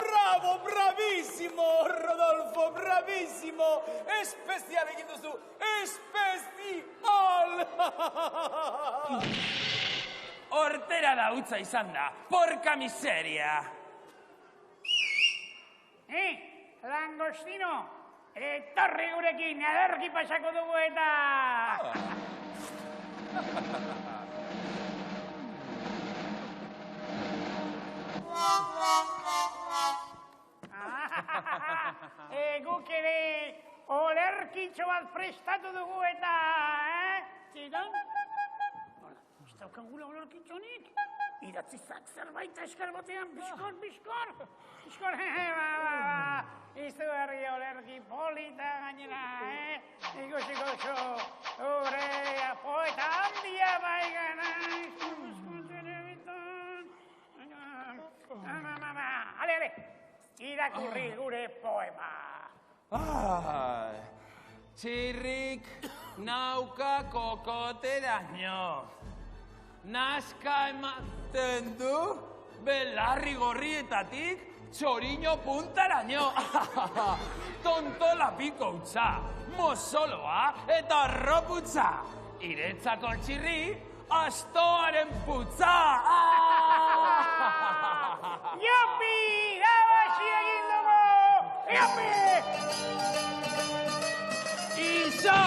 bravísimo, Rodolfo, bravísimo. Espezial egin duzu, espezial. Hortera da hutsa izan da, porka miseria. Langostino, etorri gurekin, ederki pasako dugu eta... Guk ere olerkitxo bat prestatu dugu eta... Txidan? Hola, ez daukagula olerkitxonik? Idatzizak zerbait esker batean, biskor. Iztu herri olerki polita gainera, Ikusiko zu, gure poeta handia bai gana. Ale, irakurri gure poema. Txirrik nauka kokoteraino. Naska ematen du belarri gorrietatik txoriño puntaraino. Tontola pikoutza, mozoloa eta arroputza. Iretzako txirri, astoaren putza. Iopi! Gabaxi egin dugu! Iopi! Iso!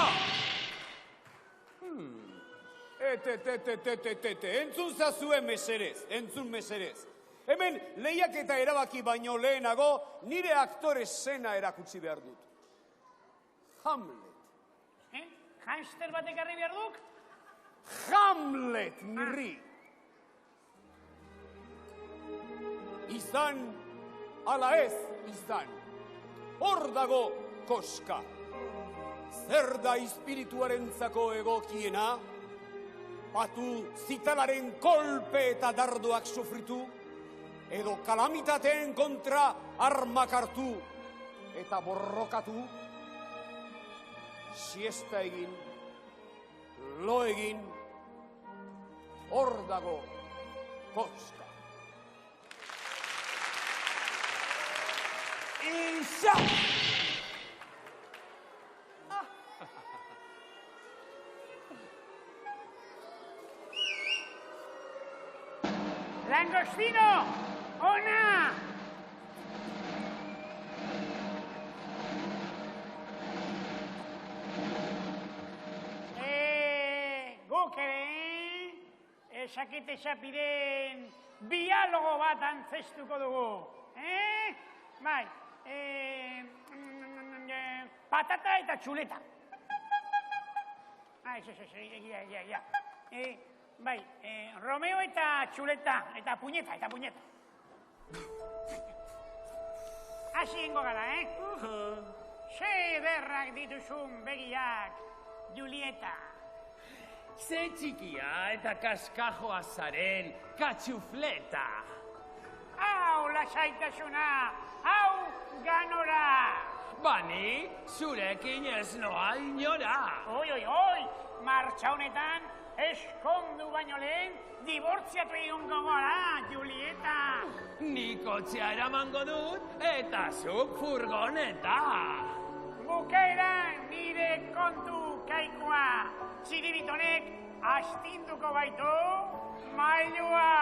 Entzun zazuen meserez, entzun meserez. Hemen lehiaketa erabaki baino lehenago nire aktore zena erakutsi behar dut. Hamlet. Hamster bat ekarri behar duk? Hamlet, nirri. Izan, ala ez izan. hor dago koska. Zer da espirituarentzako egokiena? Batu zitalaren kolpe eta dardoak sofritu, edo kalamitateen kontra armak hartu eta borrokatu, siesta egin, lo egin, hor dago koska. Isa! Langostino, ona! Guk ere, esakete esapiren bialogo bat antzestuko dugu. Bai, patata eta txuleta. Egia. Bai, Romeo eta txuleta, eta puñeta. Hasi ingo gara, Ze ederrak dituzun begiak, Julieta. Ze txikia eta kaskajoa zaren katxufleta. Hau lasaitasuna, hau ganora. Bani, zurekin ez noa inora. Oi, martxa honetan, eskondu baino lehen, dibortziatu egongo gara, Julieta. Nik kotxea eramango dut eta zuk furgoneta. Bukaeran nire kontu kaikoa. Ziribitonek astinduko baitu mailua.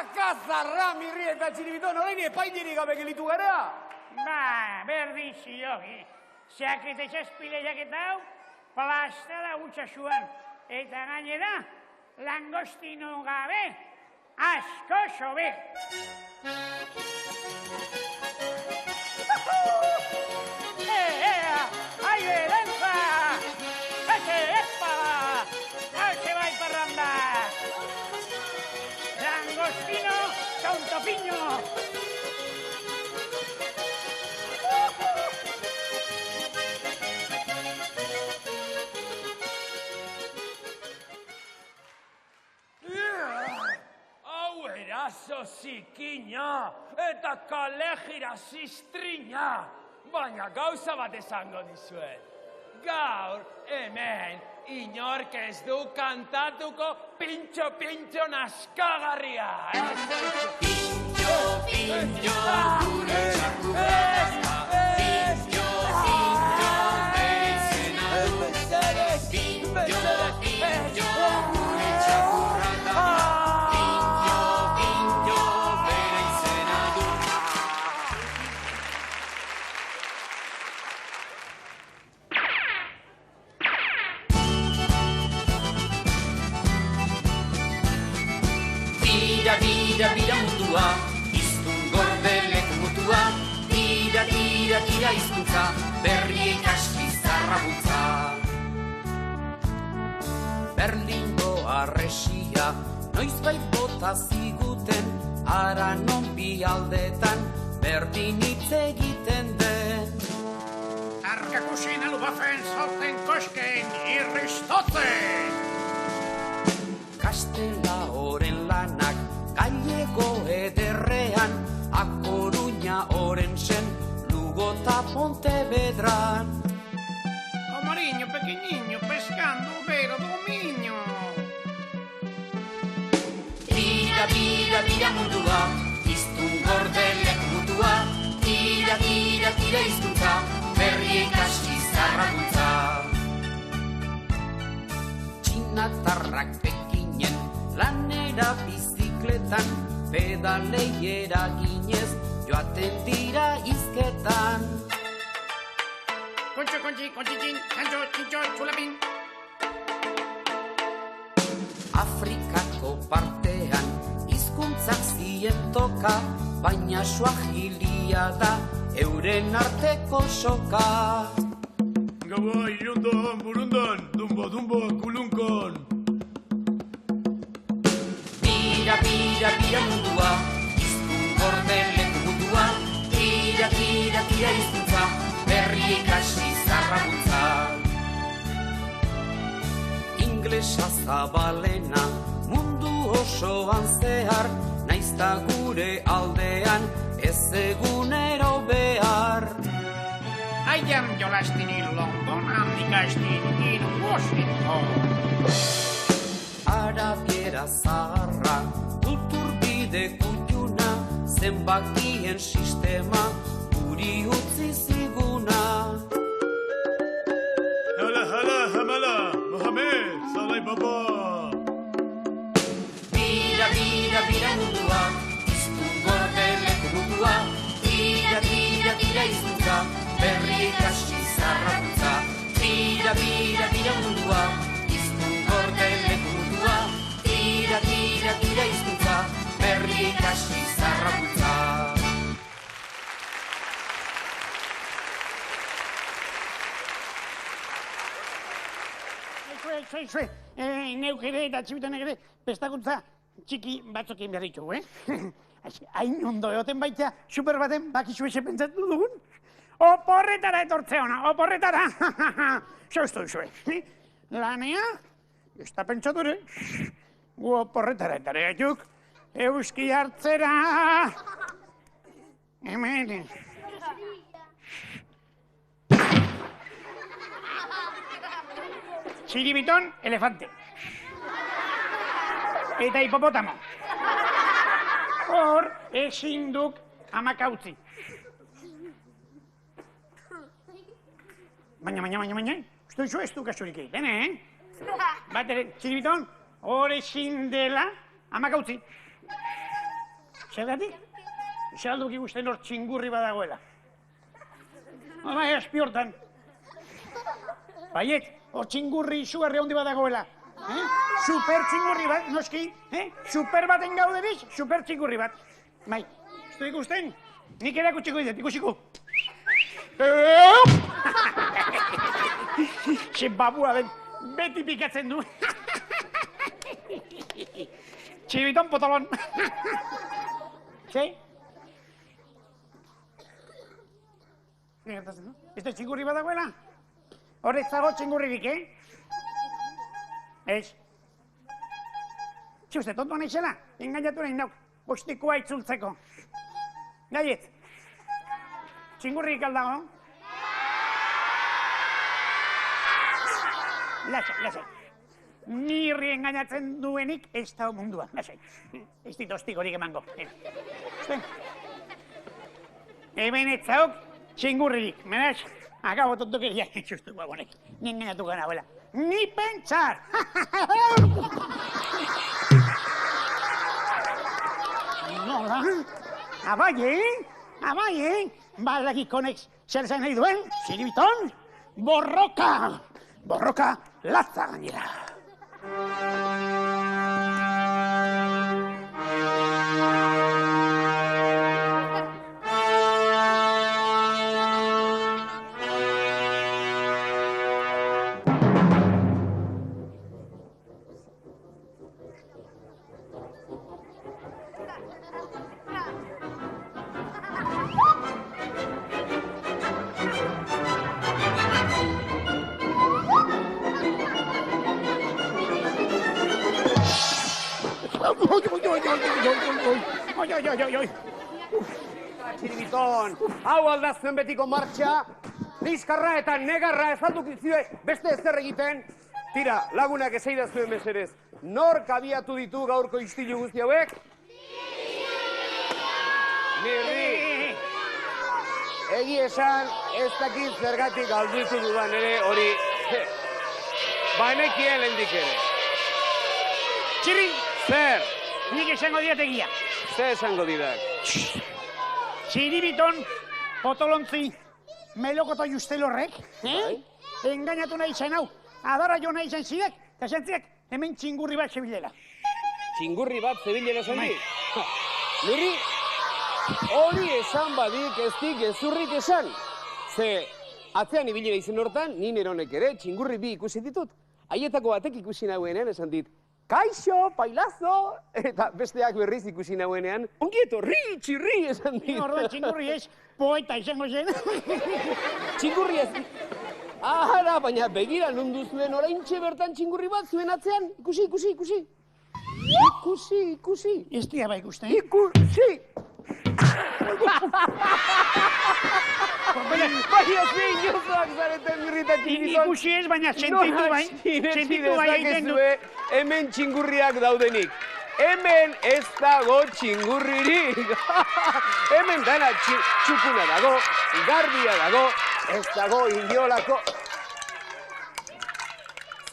Kakazarra, mirri eta txiribiton, orain epailerik gabe gelitu gara. Ba, berdin ziogi. Zeakete txaspileiak eta hau, plastada gutxa zuen. Eta gainera, langostino gabe, asko sobe. Aio eranza! Ese espada! Hauze bai parranda! Langostino tontopiño! Hau eraso zikina eta kalejira ziztrina. Baina gauza bat esango dizuet. Gaur hemen inork ez du kantatuko pintxo naskagarria. Pintxo, gure txakurra. Pintxo, bere izena du. Pintxo, gure txakurra. Pintxo, bere izena du. Bira mundua, iztun gordelek mutua. Tira izkuntza, berri ikasi zarrabutza. Berlingo arresia, noizbait bota ziguten, ara non bi aldetan, berdin hitz egiten den. Arkakusin alubafen zorten kosken irristotzen. Kastela oren lanak, gallego ederrean, A Coruña, Orensen, Lugo ta Pontevedran. O mariño pequeñiño pescando vero dominio. Tira mundua, iztun gordelek mutua. Tira izkuntza, berri ikasi zarragutza. Txinatarrak Pekinen, lanera bizikletan, pedalei eraginez, joaten dira izketan. Kontxin, txantxo, txintxo, txulapin. Afrikako partean, hizkuntza hitzak zientoka, baina suajilia da euren arteko soka. Gaua, irondon, burundon, dumbo, kulunkon. Bira mundua, izkun gorden leku mundua, tira izkuntza, berri ikasi zarragutza. Inglesa zabalena, mundu osoan zehar, naizta gure aldean, ez egunero behar. I am jolastin in London, handikastin in Washington. Arabiera zaharra, kulturbide kutxuna, zenbakien sistema, guri utzi ziguna. Hala, hamala, Mohamed, salai baba. Bira mundua, izkun gorden leku mundua, tira izkuntza, berri ikasi zarragutza. Bira mundua, izkun gorden leku mundua, tira izkuntza, berri ikasi zarragutza. Neuk ere eta txibitonek ere prestakuntza txiki batzokin behar ditugu, Hain ondo egoten baita, super baten bakizu eze pentsatu dugun. Oporretara etortzea ona, oporretara! Zaustu duzue. Lanea, ez da pentsatu ere, gu oporretara etare gaituk, euski hartzera! Hemen... Txiribiton, elefante. Eta hipopotamo. Hor, ezin duk amakautzi. Baina, ez du kasurik egiten, Bat ere, txiribiton, hor ezin dela amakautzi. Zergatik? Zalduk ikusten hor txingurri badagoela. Bai, azpi hortan. Baiet, hor txingurri izugarri handi badagoela. Super txingurri bat, noski, super baten gauderiz, super txingurri bat. Bai, ez du ikusten? Nik ere akutsiko ditet, ikusiko. Ze babua den, beti pikatzen du. Txibiton potolon. Ze? Ez da txingurri badagoela? Horretzago txingurririk, Ez. Txuste, tonto naizela, engainatu nahi nauk, bostikoa itzultzeko. Gaiet, txingurrik aldago? Lasai. Nirri engainatzen duenik ez da munduan, lasai. Ez dit ostikorik emango. Hemen etzauk txingurririk, menaz? Acabo tontokeria, txustu guabonek. Ni engainatu gana, abuela. Ni pentsar! Nola? Abaie? Balakik honek zer zen nahi duen? Txiribiton? Borroka latza gainera. Txiribiton, hau aldazten betiko martxa, liskarra eta negarra ezalduk izue beste ezer egiten. Tira, lagunak ezaidazuen meserez, nork abiatu ditu gaurko istilu guzti hauek? Nirri! Egi esan, ez dakit zergatik galditu dudan ere hori... Banekien lehendik ere. Txirri! Zer? Nik esango diat egia. Zer esango didak? Txiribiton, potolontzi, melokoto justelorrek, engainatu nahi zen hau, adara jo nahi zen zidek, eta zentziak hemen txingurri bat zebilela. Txingurri bat zebilela zen di? Niri, hori esan badik ez dik gezurrik esan. Ze, atzean ibili naizen hortan, ni neronek ere, txingurri bi ikusi ditut. Haietako batek ikusi nauenean esan dit, kaixo, pailazo, eta besteak berriz ikusi nauenean, ongi etorri, txirri esan dit. Orduan txingurri ez, poeta izango zen. Txingurri ez. Ahara, baina begira nundu zuen oraintxe bertan txingurri bat zuen atzean. Ikusi. Ez dira ba ikusten. Ikusi! Baina zein jozoak zareten mirrita txinizon. Ikusi ez, baina sentitu bai. Sentitu bai egiten du. Hemen txingurriak daudenik. Hemen ez dago txingurririk. Hemen dana txukuna dago, garbia dago, ez dago indiolako.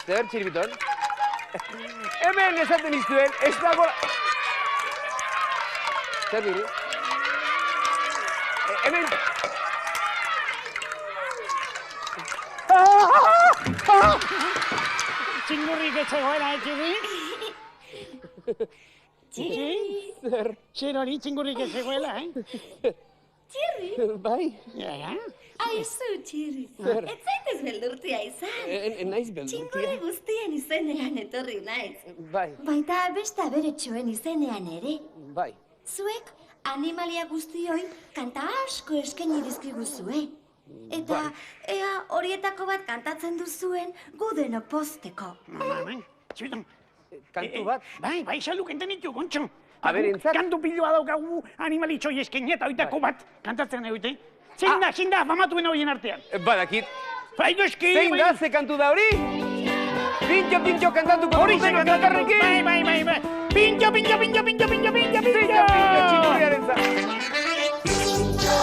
Zer, txirbiton? Hemen esaten izuen, ez dago... Zer diri? Hemen... Txingurrik ez zegoela, txirri? Txirri? Zer? Zer hori txingurrik ez zegoela, Txirri? Bai? Ja. Aizu, Txirri. Zer? Ez zaitez beldurtia izan. Naiz beldurtia. Txingurri guztien izenean etorri naiz. Bai, Baita beste aberetxoen izenean ere. bai. Zuek animalia guztioi kanta asko eskaini dizkiguzue. Eta ea horietako bat kantatzen duzuen gu denok pozteko. Txirriton. Kantu bat? Bai, saluk enten ditu, Gontxo. Aberentzat? Kantu piloa daukagu animalitxoi esken eta oitako bat kantatzen egite. Zein da, famatuen horien artean. Badakit. Bai, doski. Zein da, ze kantu da hori? Pintxo kantatuko Hori duten zen kantarrekin. Bai. Pintxo, Txingurriaren za. Pintxo,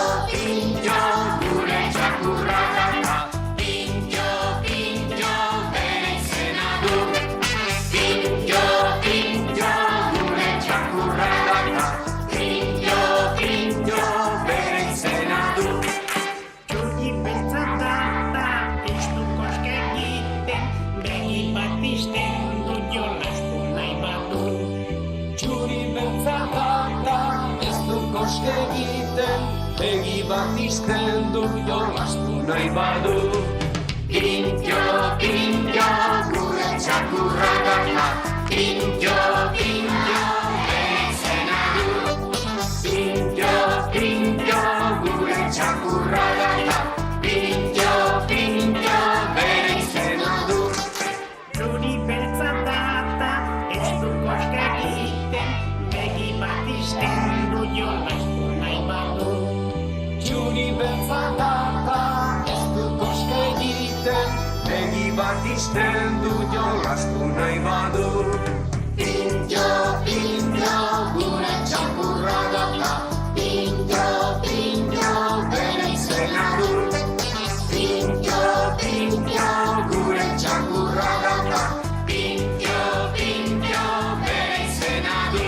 gure txakurra daka. Pintxo, bere izena du. Pintxo, gure txakurra daka. Pintxo, bere izena du. Txurri beltzata da, ez du koske egiten, begi bat izten du jolastu nahi badu. Txuri beltzata da, ez du koske egiten, begi bat izten du jolastu nahi badu. Pintxo, gure txakurra daka. Pintxo, bere izena du. Pintxo, gure txakurra daka. Pintxo, bere izena du. Txurri beltzata da, ez du koske egiten, begi bat izten du jolastu nahi badu. Txuri beltzata da, ez du koske egiten, begi bat izten du jolastu nahi badu. Pintxo, gure txakurra daka. Pintxo, bere izena du. Pintxo, gure txakurra daka. Pintxo, bere izena du.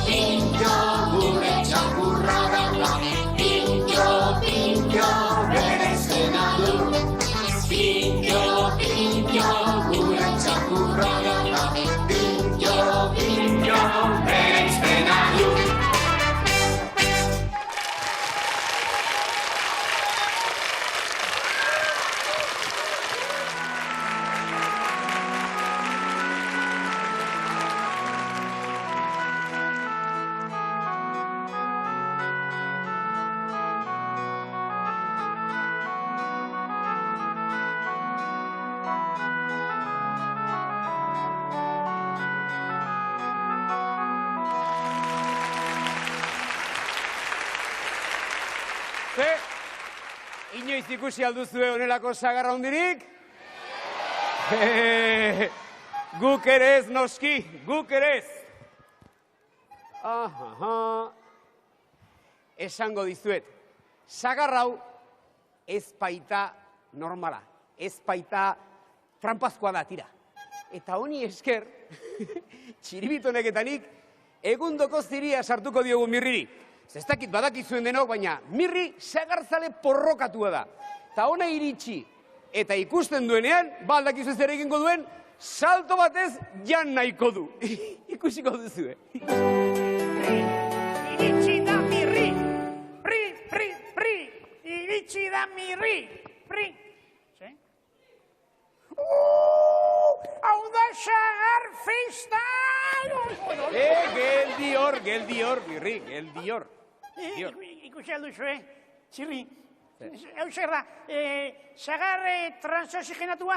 Pintxo, gure txakurra daka. Pintxo, bere izena du. Pintxo, gure txakurra daka. Pintxo, bere izena du. Ze, inoiz ikusi alduzue honelako sagarra hundirik? Guk ere ez, noski, guk ere ez. Esango dizuet, sagarra hau ez baita normala, ez baita trampazkoa da tira. Eta honi esker, txiribitonek eta nik, egundoko ziria sartuko diogu mirriri. Zestakit badakizuen denok, baina mirri sagarzale porrokatua da. Ta ona iritsi eta ikusten duenean, aldakizu zer egingo duen, salto batez jan nahiko du. Ikusiko duzue. Iritsi da mirri, pri, iritsi da mirri, pri. Hau da sagar festa! Geldior, mirri, geldior. Ikusi alduzu, Txirri, hau zer da, sagar transoxigenatua?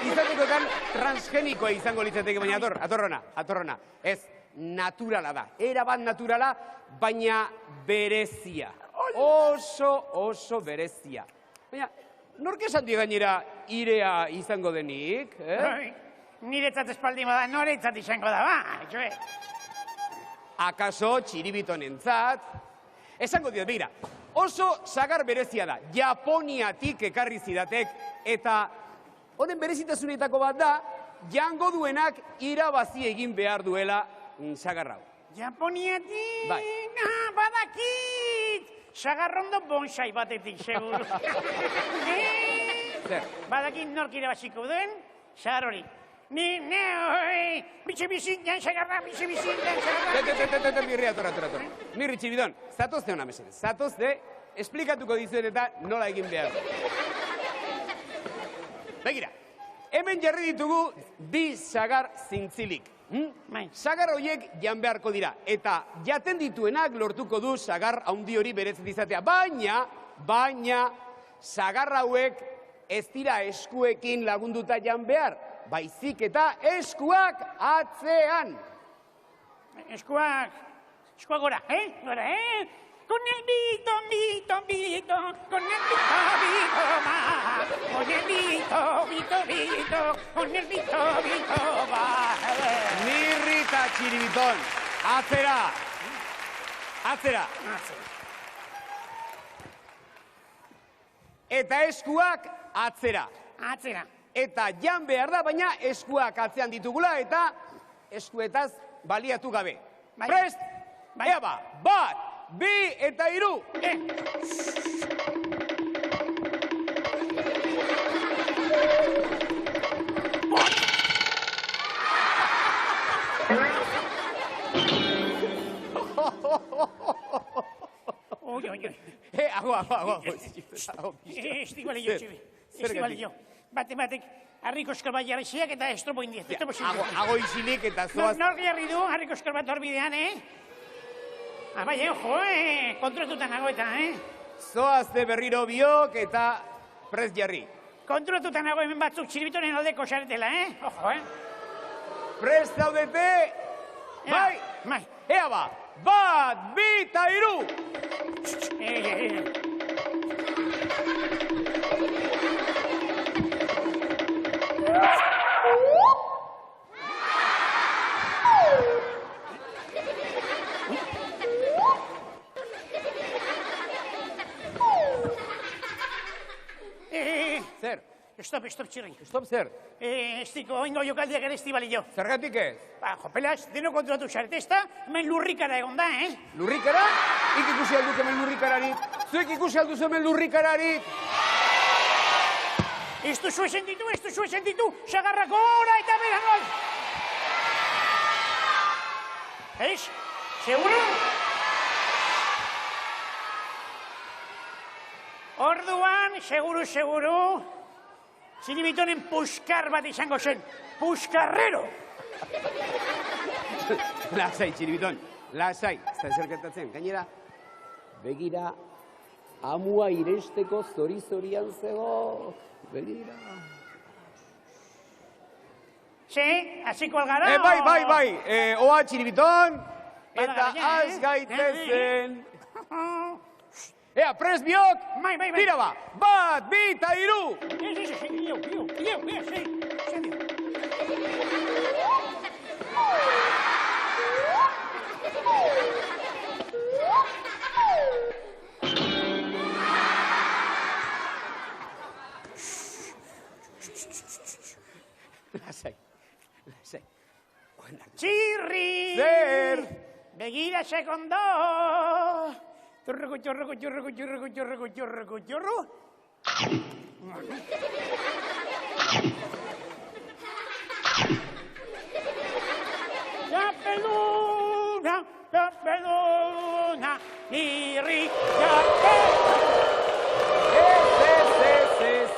Izatekotan transgenikoa izango litzateke, baina atorrona. Ez, naturala da. Erabat naturala, baina berezia. Oso berezia. Baina, nork esan di gainera irea izango denik? Niretzat espaldi bada, noretzat izango da, ba? Akaso txiribitonentzat? Esango diot, begira, oso sagar berezia da. Japoniatik ekarri zidatek, eta honen berezitasunetako bat da, jango duenak irabazi egin behar duela sagar hau. Japoniatik? Bai. Badakit! Sagarrondo bonsai batetik, seguru. Zer? Badakit nork irabaziko duen, sagar hori. Bitxe-bizintan sagarra, bitxe-bizintan sagarra. Mirri, atorra. Mirri, txibidon, zatozte hona mesedez. Zatozte, esplikatuko dizuet eta nola egin behar. Begira, hemen jarri ditugu bi sagar zintzilik. Sagar horiek jan beharko dira. Eta jaten dituenak lortuko du sagar haundi hori beretzat izatea. Baina, sagar hauek ez dira eskuekin lagunduta jan behar. Baizik eta eskuak atzean. Eskuak gora, Gora, Con el bito, con el bito, ma. Con el bito, con el bito, ma. Mirri eta txiribiton, atzera. Eta eskuak atzera. Eta jan behar da, baina eskuak atzean ditugula eta eskuetaz baliatu gabe. Prest? Ea ba, 1, 2 eta 3. Ago. Estigualillo, Txibi. Batek, harriko eskal bat jarriziak eta estropo indiet. Ago isilik eta zoaz... Nork jarri du harriko eskal bat horbidean, Bai, ojo, konturatuta nago eta, Zoazte berriro biok eta prest jarri. Konturatuta nago hemen batzuk txiribitonen aldeko saretela, Ojo, Prest zaudete? Bai. Ea ba, 1, 2 eta 3. Zer? Stop, Txirri. Stop zer? Estiko, oingo jokaldiak ere estibalillo. Zergatik ez? Jopelaz, deno konturatu zarete ezta, hemen lurrikara egon da, Lurrikara? Ik ikusi alduk hemen lurrikararik. Zuek ikusi alduzu hemen lurrikararik. Ez duzu sentitu, sagarrak gora eta beran. Ez? Seguro? Orduan, seguru, txiribitonen puskar bat izango zen. Puskarrero! Lasai, txiribiton, lasai. Ez da eserketatzen, gainera, begira, amua iresteko zori-zorian zego. Begira. Hasiko algara? Bai. Oa, txiribiton, eta az gaitezen. Ea, prest biok, tira ba, 1, 2 eta 3. Lasai. Txirri! Zer! Begira sekondo! Churru. txapelduna, txapelduna, niri txapelduna.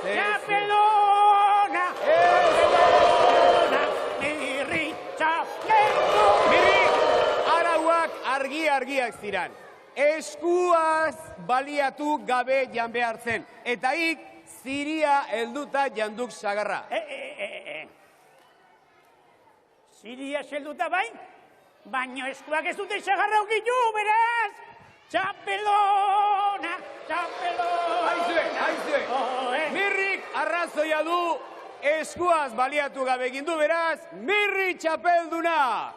Txapelduna, txapelduna, niri txapelduna. Mirri, arauak argiak ziran. Eskuaz baliatu gabe jan behar zen. Eta ik ziria helduta janduk sagarra. Ziria helduta bain, baino eskuak ez dute sagarra ukitu, beraz! Txapelona, txapelona! Haizue! Mirrik arrazoia du, eskuaz baliatu gabe egin du, beraz, Mirri txapelduna!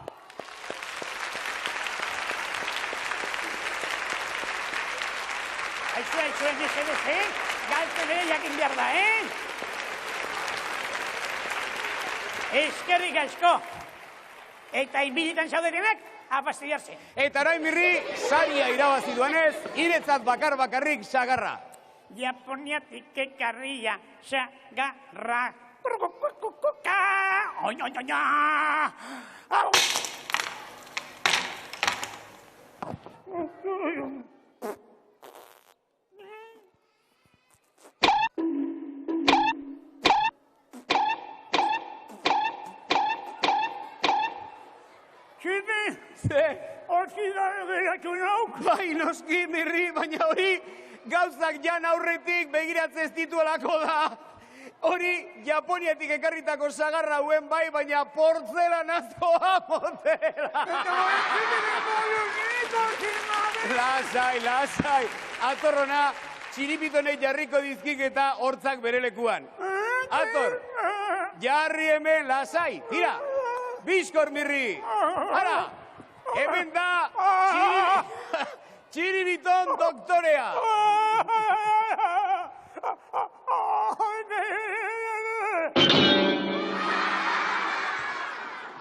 Aizue, mesedez, galtzen ere jakin behar da, Eskerrik asko! Eta inbilitan zaudetenak, apastiarse. Eta orain Mirri, saria irabazi duanez, iretzat bakarrik sagarra. Japoniatik ekarria, sagarra. Hortzi da geratu nau? Bai, noski, Mirri, baina hori gauzak jan aurretik begiratzen ez dituelako da. Hori Japoniatik ekarritako sagarra hauen bai, baina portzelanazkoa motela. Lasai. Atorrona, txiripitonei jarriko dizkik eta hortzak bere lekuan. Ator, jarri hemen, lasai, tira. Bizkor, Mirri. Ara, hemen da txiribiton doktorea.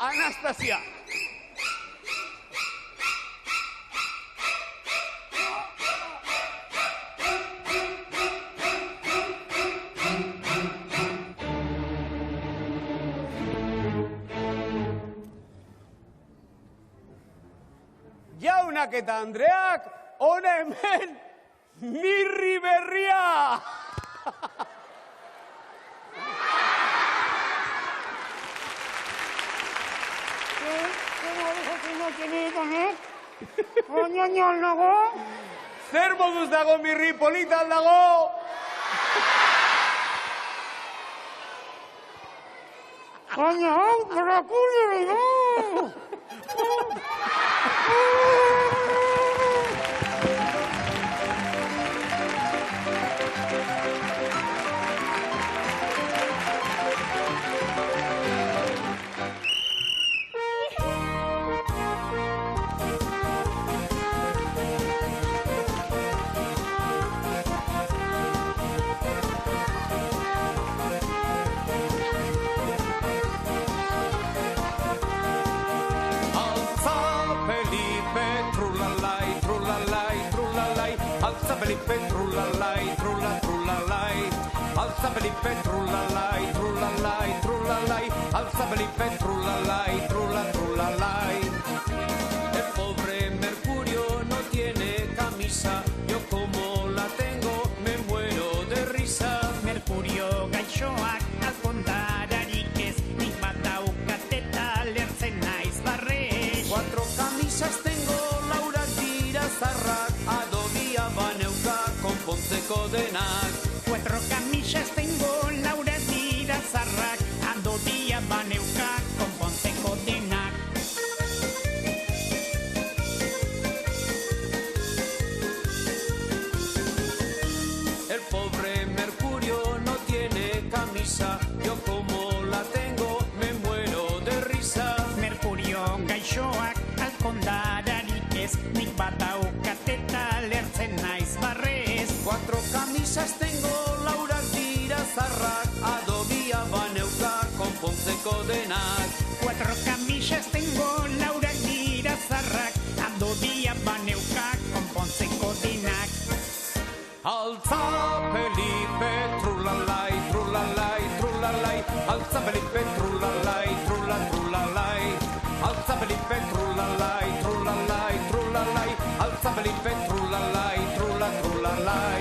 Anastasia. Jaunak eta Andreak, hona hemen Mirri berria! Zer moduz dago Mirri, politan dago? Baina hau, Drakulera da! Felipe, trulalai, trulalai. Alza Felipe, trulalai, trulalai, trulalai. Alza Felipe, trulalai, trulalai. El pobre Mercurio no tiene camisa. Yo como la tengo me muero de risa. Mercurio gaixoak azkondararik ez, nik bat daukateta lertzen naiz barrez. 4 camisas tengo, Laura dira zarrak, adobia baneuka konpontzeko denak. 4 camisas tengo, Laura dira zarrak, adobia baneuka konpontzeko denak. El pobre Mercurio no tiene camisa, yo como la tengo me muero de risa. Mercurio gaixoak azkondararik ez, nik bat daukateta lertzen naiz barrez. 4 camisas tengo, Laura dira zarrak, adobia baneuka konpontzeko denak. 4 camisas tengo, Laura dira zarrak, adobia baneuka konpontzeko denak. Alza Felipe, trulalai, trulalai, trulalai. Alza Felipe, trulalai, trulalai. Alza Felipe, trulalai. la